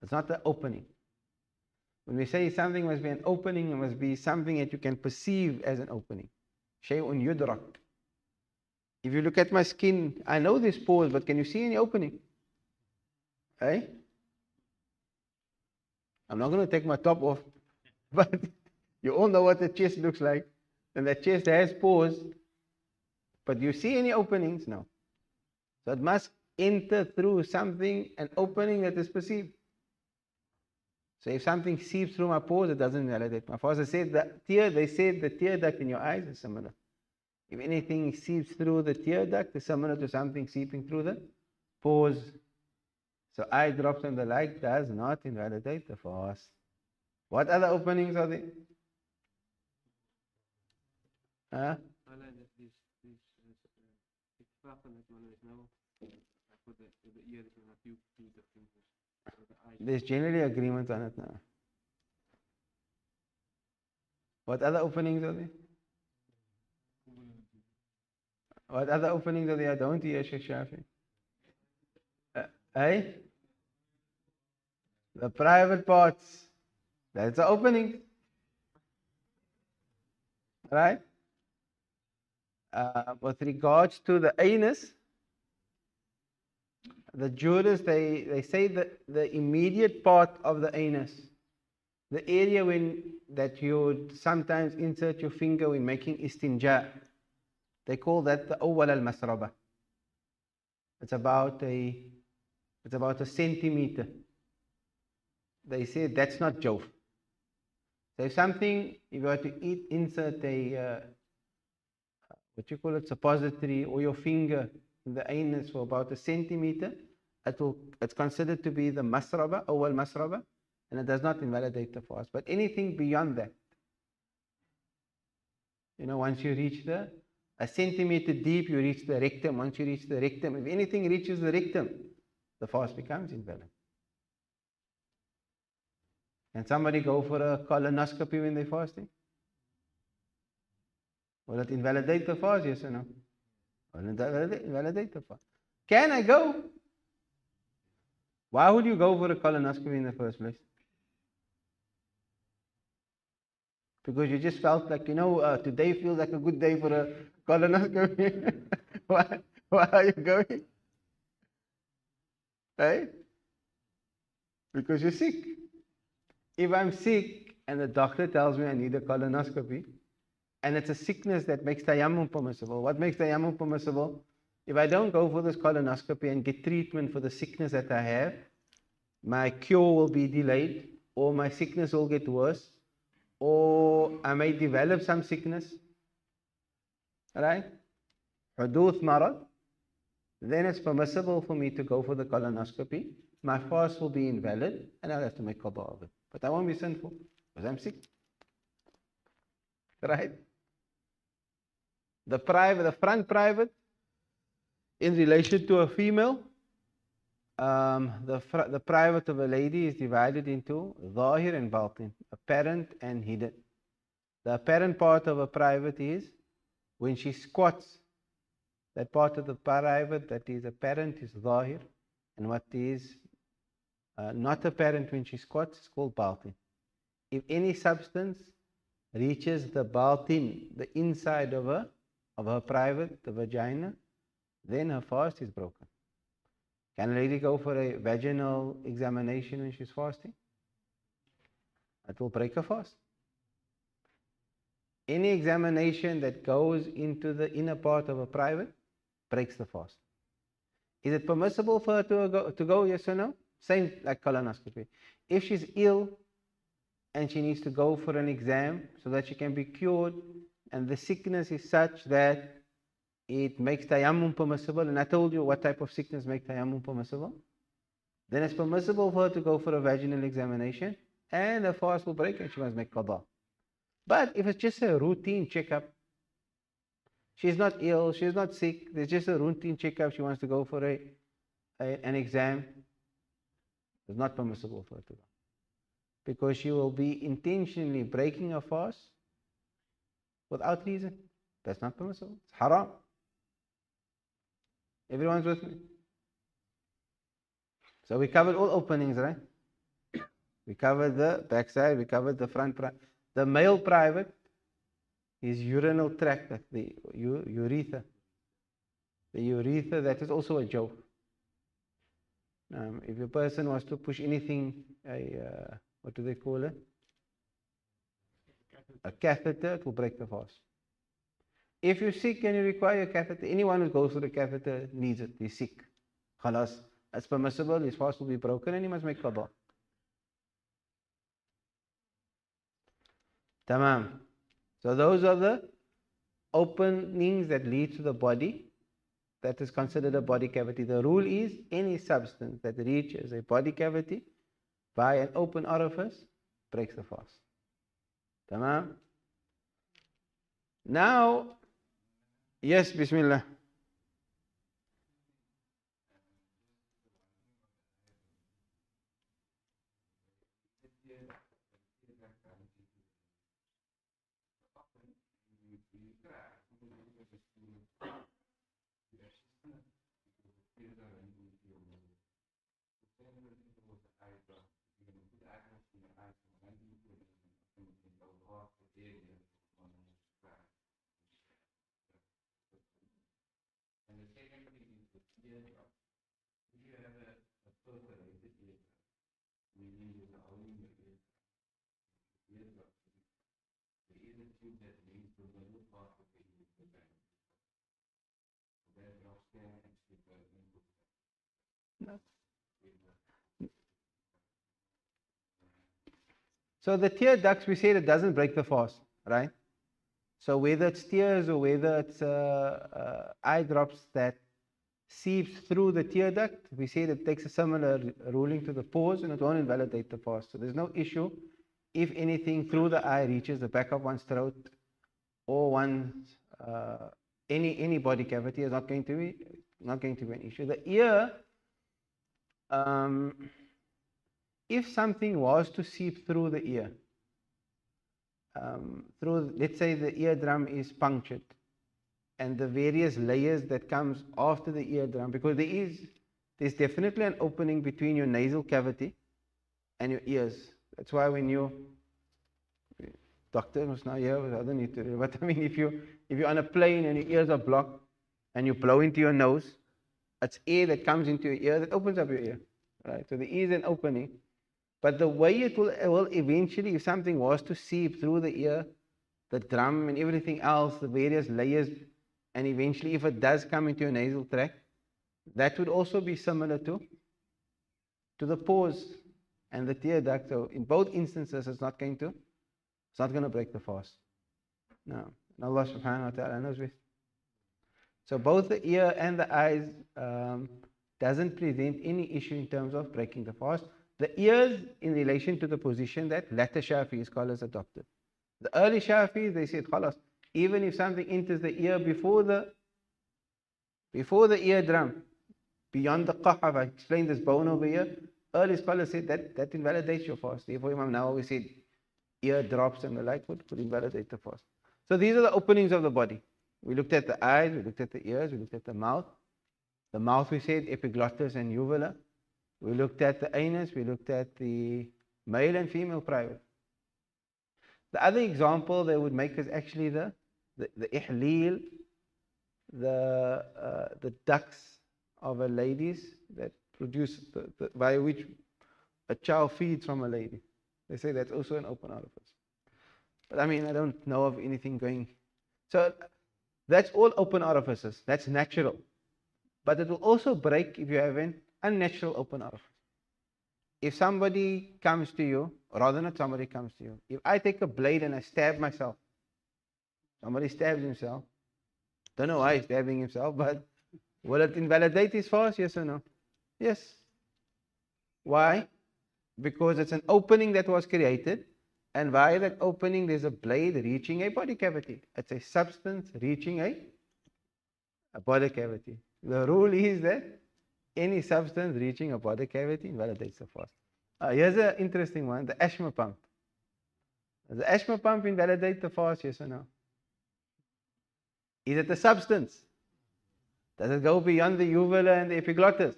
S2: It's not the opening. When we say something must be an opening, it must be something that you can perceive as an opening. Shay'un yudrak. If you look at my skin, I know there's pores, but can you see any opening? Eh? I'm not going to take my top off, but you all know what the chest looks like. And the chest has pores, but do you see any openings? No. So it must enter through something, an opening that is perceived. So if something seeps through my pores, it doesn't invalidate my fast. They said the tear duct in your eyes is similar. If anything seeps through the tear duct, it's similar to something seeping through the pores. So eye drops and the like does not invalidate the fast. What other openings are there? Huh? There's generally agreement on it now. What other openings are there? What other openings are there? I don't hear Shaykh Shafi. Eh? The private parts. That's the opening. Right? With regards to the anus, The jurists, they say that the immediate part of the anus, the area that you would sometimes insert your finger when making istinja, they call that the awwal al-masraba. It's about a centimeter. They say that's not jawf. So if you were to insert what you call it, suppository, or your finger in the anus for about a centimeter, it's considered to be the masraba, awwal masraba, and it does not invalidate the fast. But anything beyond that, once you reach a centimeter deep, you reach the rectum. Once you reach the rectum, if anything reaches the rectum, the fast becomes invalid. Can somebody go for a colonoscopy when they're fasting? Will it invalidate the fast? Yes or no? Will it invalidate the fast? Can I go? Why would you go for a colonoscopy in the first place? Because you just felt like, today feels like a good day for a colonoscopy. Why are you going? Right? Because you're sick. If I'm sick and the doctor tells me I need a colonoscopy, and it's a sickness that makes tayammum permissible. What makes tayammum permissible? If I don't go for this colonoscopy and get treatment for the sickness that I have, my cure will be delayed, or my sickness will get worse, or I may develop some sickness, right? Huduth marad. Then it's permissible for me to go for the colonoscopy. My fast will be invalid, and I'll have to make qada of it. But I won't be sinful, because I'm sick. Right? The front private, in relation to a female, the private of a lady is divided into zahir and batin, apparent and hidden. The apparent part of a private is when she squats. That part of the private that is apparent is zahir, and what is not apparent when she squats is called batin. If any substance reaches the batin, the inside of her private, the vagina, then her fast is broken. Can a lady go for a vaginal examination when she's fasting? It will break her fast. Any examination that goes into the inner part of a private breaks the fast. Is it permissible for her to go, yes or no? Same like colonoscopy. If she's ill and she needs to go for an exam so that she can be cured, and the sickness is such that it makes tayammum permissible, and I told you what type of sickness makes tayammum permissible, then it's permissible for her to go for a vaginal examination, and her fast will break and she must make qada. But if it's just a routine checkup, she's not ill, she's not sick, there's just a routine checkup, she wants to go for an exam, it's not permissible for her to go. Because she will be intentionally breaking her fast without reason. That's not permissible. It's haram. Everyone's with me? So we covered all openings, right? We covered the backside, we covered the front. The male private is urinal tract, the urethra. The urethra, that is also a joke. If a person was to push anything, what do they call it? A catheter, it will break the fast. If you're sick and you require a catheter, anyone who goes for the catheter needs it. He's sick. Khalas. It's permissible, his fast will be broken and he must make qada. Tamam. So those are the openings that lead to the body. That is considered a body cavity. The rule is any substance that reaches a body cavity by an open orifice breaks the fast. Tamam. Now, yes, Bismillah. So the tear ducts, we said it doesn't break the fast, right? So whether it's tears or whether it's eye drops that seeps through the tear duct, we said it takes a similar ruling to the pause and it won't invalidate the fast. So there's no issue if anything through the eye reaches the back of one's throat or one's any body cavity is not going to be an issue. The ear, if something was to seep through the ear, let's say the eardrum is punctured and the various layers that comes after the eardrum, because there's definitely an opening between your nasal cavity and your ears. That's why when doctor was now here, I don't need to, but I mean if you're on a plane and your ears are blocked and you blow into your nose, it's air that comes into your ear that opens up your ear, right? So there is an opening. But the way it will eventually, if something was to seep through the ear, the drum and everything else, the various layers, and eventually if it does come into your nasal tract, that would also be similar to the pores and the tear duct. So in both instances, it's not going to break the fast. No. And Allah subhanahu wa ta'ala knows best. So both the ear and the eyes doesn't present any issue in terms of breaking the fast. The ears in relation to the position that latter Shafi'i scholars adopted. The early Shafi'is, they said, khalas, even if something enters the ear before the eardrum, beyond the qahaf, I explained this bone over here, early scholars said that invalidates your fast. Therefore Imam Nawawi said ear drops and the like would invalidate the fast. So these are the openings of the body. We looked at the eyes, we looked at the ears, we looked at the mouth. The mouth we said epiglottis and uvula. We looked at the anus, we looked at the male and female private. The other example they would make is actually the ihleel, the ducts of a lady's that produce, by which a child feeds from a lady. They say that's also an open orifice. But I mean, I don't know of anything going. So that's all open orifices. That's natural. But it will also break if you have an unnatural open orifice. If somebody comes to you, or rather not somebody comes to you, if I take a blade and I stab myself, somebody stabs himself, don't know why he's stabbing himself, but will it invalidate his fast? Yes or no? Yes. Why? Because it's an opening that was created, and via that opening there's a blade reaching a body cavity. It's a substance reaching a body cavity. The rule is that any substance reaching a body cavity invalidates the fast. Here's an interesting one, the asthma pump. Does the asthma pump invalidate the fast, yes or no? Is it a substance? Does it go beyond the uvula and the epiglottis?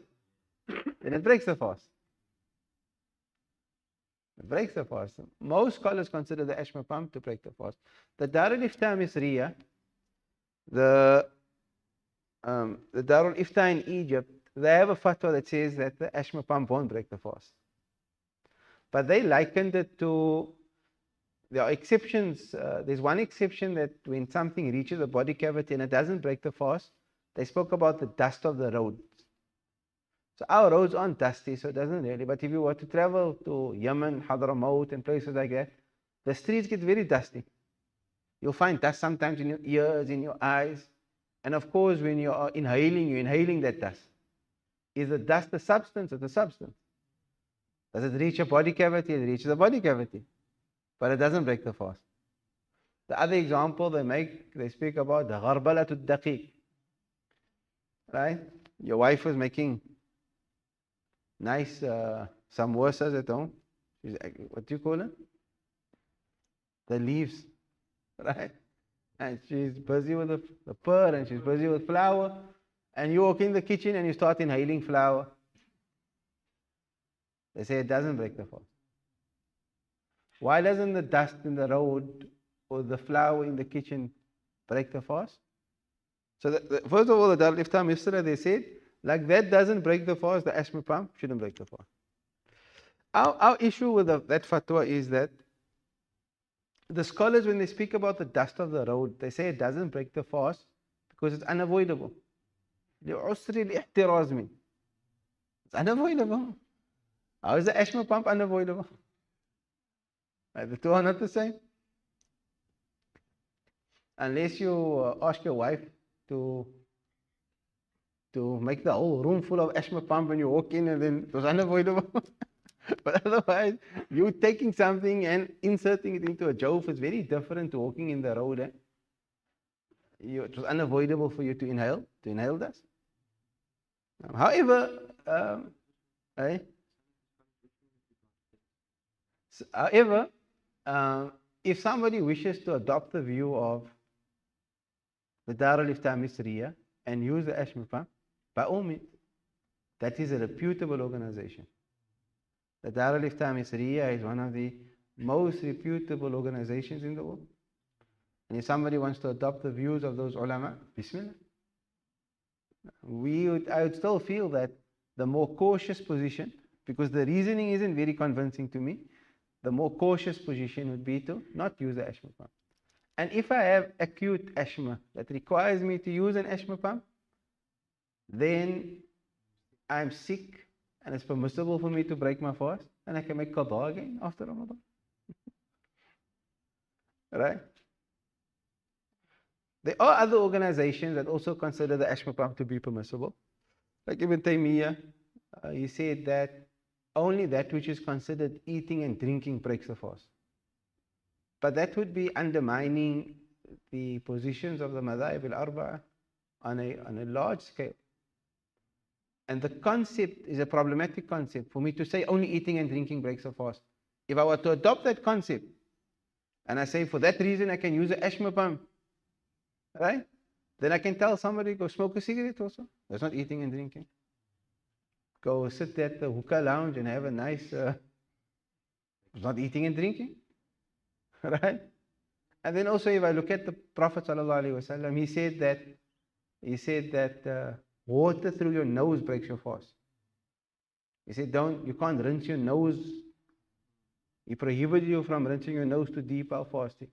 S2: Then it breaks the fast. It breaks the fast. Most scholars consider the asthma pump to break the fast. The Darul Ifta Misriya, the Darul Ifta in Egypt, they have a fatwa that says that the asthma pump won't break the fast. But they likened it to, there are exceptions. There's one exception that when something reaches a body cavity and it doesn't break the fast, they spoke about the dust of the roads. So our roads aren't dusty, so it doesn't really. But if you were to travel to Yemen, Hadramaut and places like that, the streets get very dusty. You'll find dust sometimes in your ears, in your eyes. And of course, when you are inhaling, you're inhaling that dust. Is the dust a substance? It's a substance. Does it reach a body cavity? It reaches a body cavity. But it doesn't break the fast. The other example they speak about the gharbalatul daqiq. Right? Your wife was making nice samosas at home. What do you call it? The leaves. Right? And she's busy with the pur and she's busy with flour. And you walk in the kitchen and you start inhaling flour. They say it doesn't break the fast. Why doesn't the dust in the road or the flour in the kitchen break the fast? So first of all, the Darul Ifta Misra, they said, like that doesn't break the fast, the asthma pump shouldn't break the fast. Our issue with that fatwa is that the scholars, when they speak about the dust of the road, they say it doesn't break the fast because it's unavoidable. لعسر الاحتراز من. It's unavoidable. How is the asthma pump unavoidable? The two are not the same. Unless you ask your wife to make the whole room full of asthma pump when you walk in, and then it was unavoidable. But otherwise, you taking something and inserting it into a jove is very different to walking in the road. It was unavoidable for you to inhale dust. However, if somebody wishes to adopt the view of the Dar al-Ifta Misriya and use the asthma pump, by all means, that is a reputable organization. The Dar al-Ifta Misriya is one of the most reputable organizations in the world. And if somebody wants to adopt the views of those ulama, bismillah. I would still feel that the more cautious position, because the reasoning isn't very convincing to me, the more cautious position would be to not use the asthma pump. And if I have acute asthma that requires me to use an asthma pump, then I'm sick and it's permissible for me to break my fast and I can make qada again after Ramadan. Right? There are other organizations that also consider the asthma pump to be permissible. Like Ibn Taymiyyah, he said that only that which is considered eating and drinking breaks the fast. But that would be undermining the positions of the Madhahib al-Arba'a on a large scale. And the concept is a problematic concept for me to say only eating and drinking breaks the fast. If I were to adopt that concept, and I say for that reason I can use an asthma pump, right? Then I can tell somebody, go smoke a cigarette also. That's not eating and drinking. Go sit at the hookah lounge and have a nice, it's not eating and drinking. Right? And then also if I look at the Prophet ﷺ, he said that water through your nose breaks your fast. He said you can't rinse your nose. He prohibited you from rinsing your nose too deep while fasting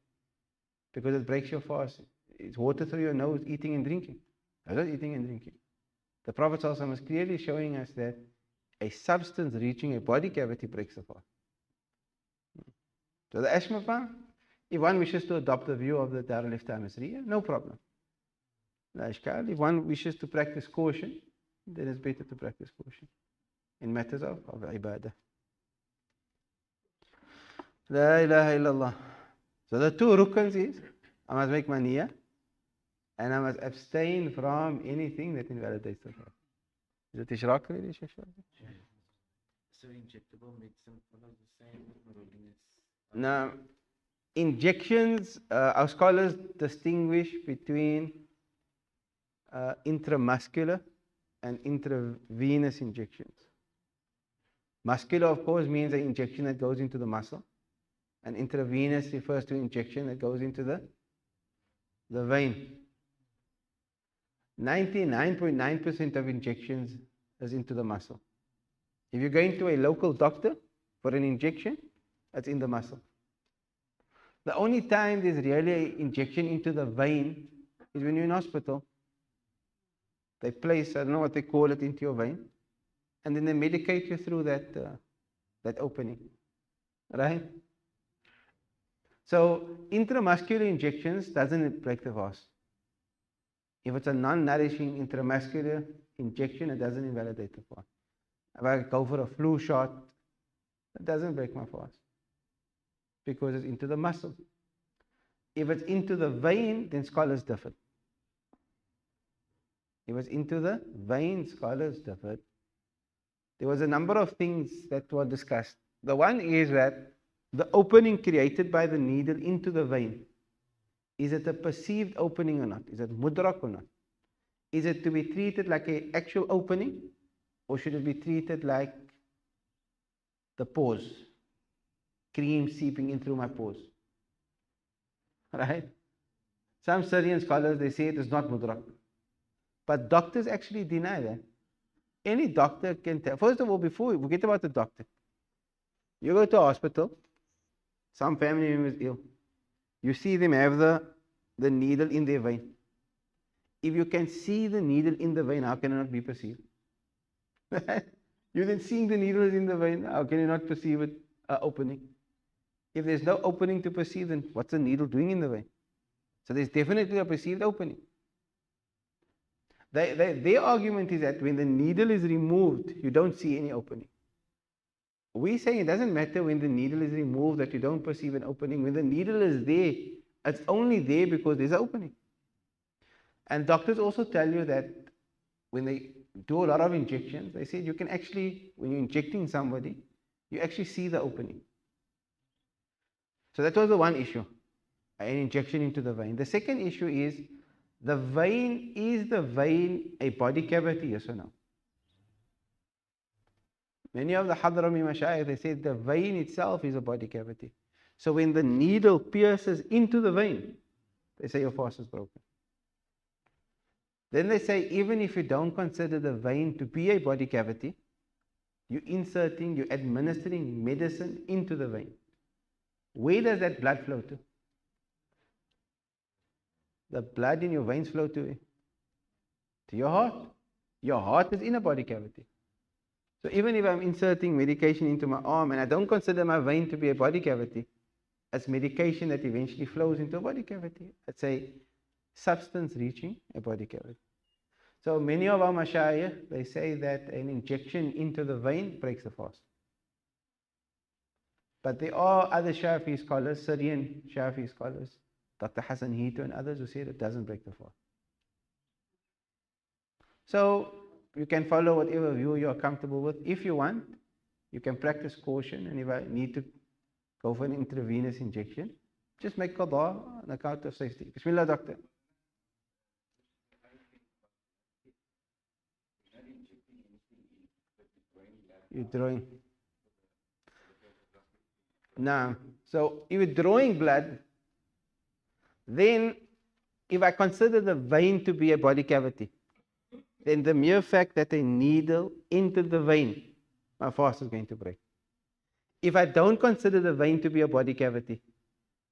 S2: because it breaks your fast. It's water through your nose, eating and drinking. That's not eating and drinking. The Prophet ﷺ is clearly showing us that a substance reaching a body cavity breaks the fast. So the asthma pump, if one wishes to adopt the view of the Dar al-Ifta Misriya, no problem. If one wishes to practice caution, then it's better to practice caution in matters of ibadah. La ilaha illallah. So the two rukns is, I must make my niyyah, and I must abstain from anything that invalidates the fast. Is it ishraq really, Shaykh?
S3: So injectable medicine follows the same ruling as...
S2: Now, injections, our scholars distinguish between intramuscular and intravenous injections. Muscular, of course, means an injection that goes into the muscle, and intravenous refers to injection that goes into the vein. 99.9% of injections is into the muscle. If you're going to a local doctor for an injection, that's in the muscle. The only time there's really an injection into the vein is when you're in hospital. They place, I don't know what they call it, into your vein, and then they medicate you through that opening. Right? So intramuscular injections doesn't break the fast. If it's a non-nourishing intramuscular injection, it doesn't invalidate the fast. If I go for a flu shot, it doesn't break my fast because it's into the muscle. If it's into the vein, then scholars differ. If it's into the vein, scholars differ. There was a number of things that were discussed. The one is that the opening created by the needle into the vein, is it a perceived opening or not? Is it mudrak or not? Is it to be treated like an actual opening, or should it be treated like the pores? Cream seeping in through my pores. Right? Some Syrian scholars, they say it is not mudrak. But doctors actually deny that. Any doctor can tell. First of all, before we forget about the doctor, you go to a hospital, some family member is ill. You see them have the needle in their vein. If you can see the needle in the vein, how can it not be perceived? You're then seeing the needle is in the vein, how can you not perceive it opening? If there's no opening to perceive, then what's the needle doing in the vein? So there's definitely a perceived opening. Their argument is that when the needle is removed, you don't see any opening. We say it doesn't matter when the needle is removed that you don't perceive an opening. When the needle is there, it's only there because there's an opening. And doctors also tell you that when they do a lot of injections, they say you can actually, when you're injecting somebody, you actually see the opening. So that was the one issue, an injection into the vein. The second issue is the vein. Is the vein a body cavity, yes or no? Many of the Hadrami Mashayikh, they say the vein itself is a body cavity. So when the needle pierces into the vein, they say your fast is broken. Then they say even if you don't consider the vein to be a body cavity, you're administering medicine into the vein. Where does that blood flow to? The blood in your veins flow to your heart. Your heart is in a body cavity. So even if I'm inserting medication into my arm and I don't consider my vein to be a body cavity, it's medication that eventually flows into a body cavity. It's a substance reaching a body cavity. So many of our mashayikh, they say that an injection into the vein breaks the fast. But there are other Shafi scholars, Syrian Shafi scholars, Dr. Hassan Hito and others who say it doesn't break the fast. So you can follow whatever view you're comfortable with. If you want, you can practice caution, and if I need to go for an intravenous injection, just make qada on account of safety. Bismillah, doctor. You're drawing. Now, so if you're drawing blood, then if I consider the vein to be a body cavity, then the mere fact that a needle entered the vein, my fast is going to break. If I don't consider the vein to be a body cavity,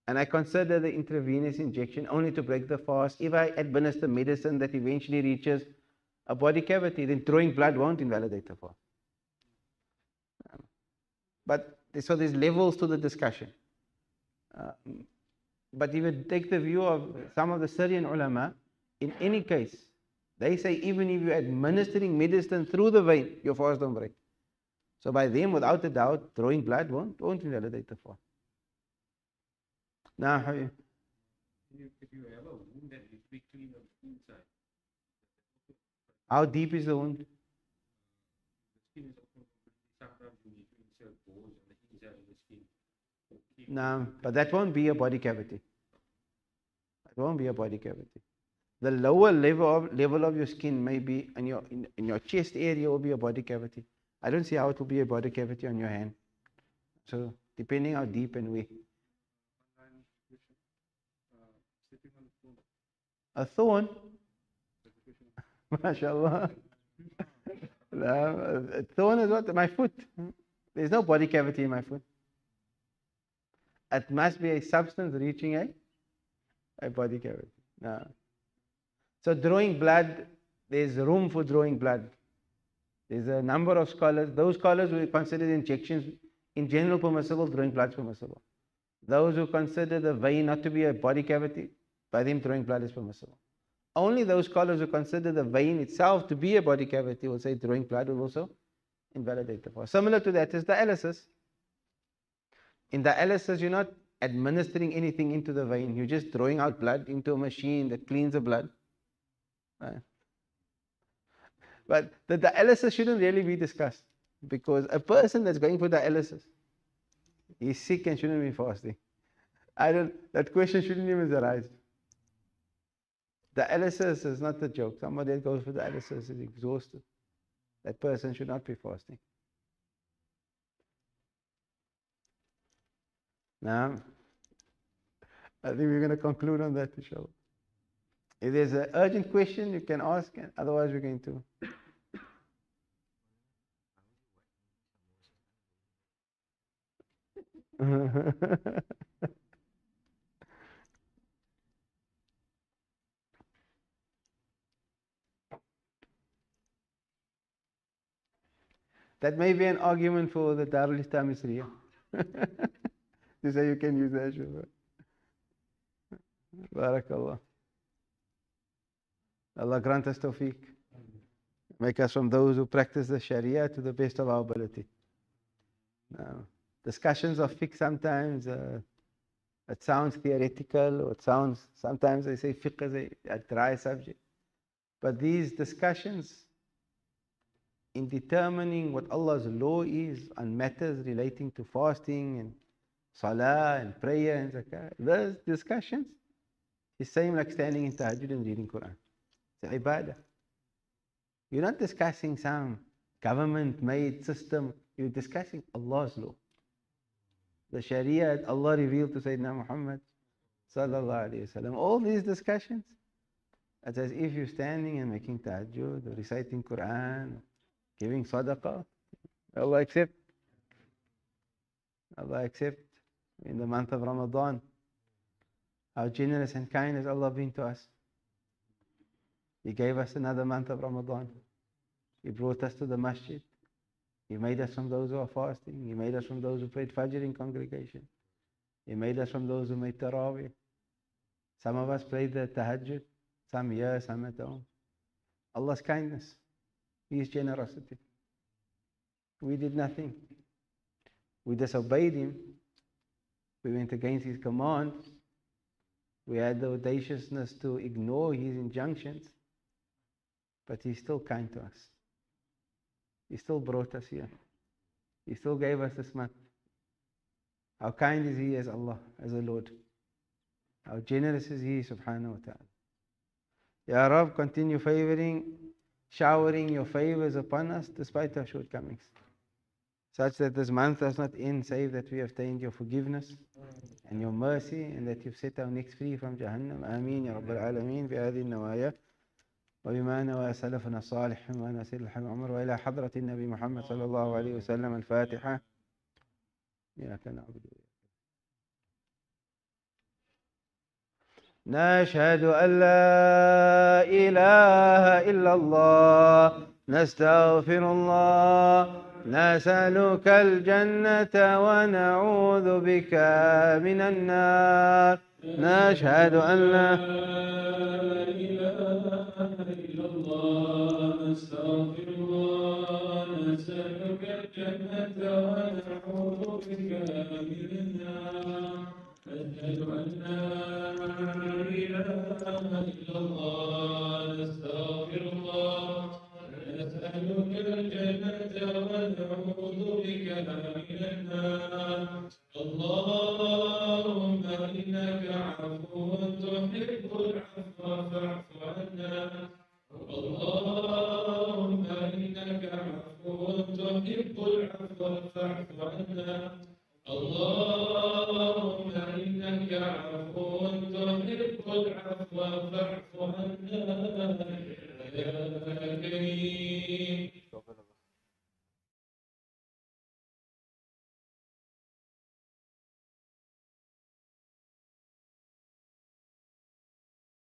S2: and I consider the intravenous injection only to break the fast, if I administer medicine that eventually reaches a body cavity, then drawing blood won't invalidate the fast. But so there's levels to the discussion. But if you take the view of some of the Syrian ulama, in any case, they say even if you're administering medicine through the vein, your fast don't break. So by them, without a doubt, drawing blood won't invalidate the fast. Now,
S3: If you have a wound that is between the inside,
S2: how deep is the wound?
S3: the skin is open, sometimes you need to insert balls on the inside of the skin.
S2: No, but that won't be a body cavity. It won't be a body cavity. The lower level of your skin may be in your chest area will be a body cavity. I don't see how it will be a body cavity on your hand. So depending how deep and where. A thorn? MashaAllah. A thorn is what? My foot. There's no body cavity in my foot. It must be a substance reaching a body cavity. No. So drawing blood, there's room for drawing blood. There's a number of scholars. Those scholars who consider injections in general permissible, drawing blood is permissible. Those who consider the vein not to be a body cavity, by them drawing blood is permissible. Only those scholars who consider the vein itself to be a body cavity will say drawing blood will also invalidate the fast. Similar to that is dialysis. In dialysis, you're not administering anything into the vein. You're just drawing out blood into a machine that cleans the blood. Right. But the dialysis shouldn't really be discussed, because a person that's going for dialysis, he's sick and shouldn't be fasting. That question shouldn't even arise. Dialysis is not a joke. Somebody that goes for dialysis is exhausted. That person should not be fasting. Now, I think we're going to conclude on that, inshallah. If there's an urgent question, you can ask, and otherwise we're going to. That may be an argument for the Darul Islam Misriya. To say you can use that shubha. Barakallah. Allah grant us tawfiq. Make us from those who practice the Sharia to the best of our ability. Now, discussions of fiqh sometimes, it sounds theoretical, or it sounds, sometimes they say fiqh is a dry subject. But these discussions in determining what Allah's law is on matters relating to fasting and salah and prayer and zakah, those discussions is same like standing in tahajjud and reading Quran. It's ibadah. You're not discussing some government-made system. You're discussing Allah's law. The Sharia Allah revealed to Sayyidina Muhammad sallallahu alayhi wa sallam. All these discussions, it's as if you're standing and making tahajjud, or reciting Quran, giving sadaqah. Allah accept. Allah accept. In the month of Ramadan, how generous and kind has Allah been to us. He gave us another month of Ramadan. He brought us to the masjid. He made us from those who are fasting. He made us from those who prayed Fajr in congregation. He made us from those who made Tarawih. Some of us prayed the Tahajjud, some here, some at home. Allah's kindness, His generosity. We did nothing. We disobeyed Him. We went against His commands. We had the audaciousness to ignore His injunctions. But He's still kind to us. He still brought us here. He still gave us this month. How kind is He as Allah, as a Lord. How generous is He, subhanahu wa ta'ala. Ya Rab, continue showering your favors upon us despite our shortcomings, such that this month does not end save that we have obtained your forgiveness and your mercy, and that you've set our necks free from Jahannam. Ameen ya Rabbal Alameen. بهذه النوايا وبما نوى سلفنا الصالح وأنا سيد الحبيب عمر وإلى حضرة النبي محمد صلى الله عليه وسلم. الفاتحة. إياك نعبد نشهد أن لا إله إلا الله نستغفر الله نسألك الجنة ونعوذ بك من النار. نشهد أن لا إله إلا الله نستغفر الله نسألك الجنة ونعوذ بك من النار. نشهد أن لا إله إلا الله نستغفر الله نسألك الجنة ونعوذ بك من النار. اللهم إنك عفو تحب العفو فاعف عنا. اللهم إنك عفو تحب العفو فاعف عنا.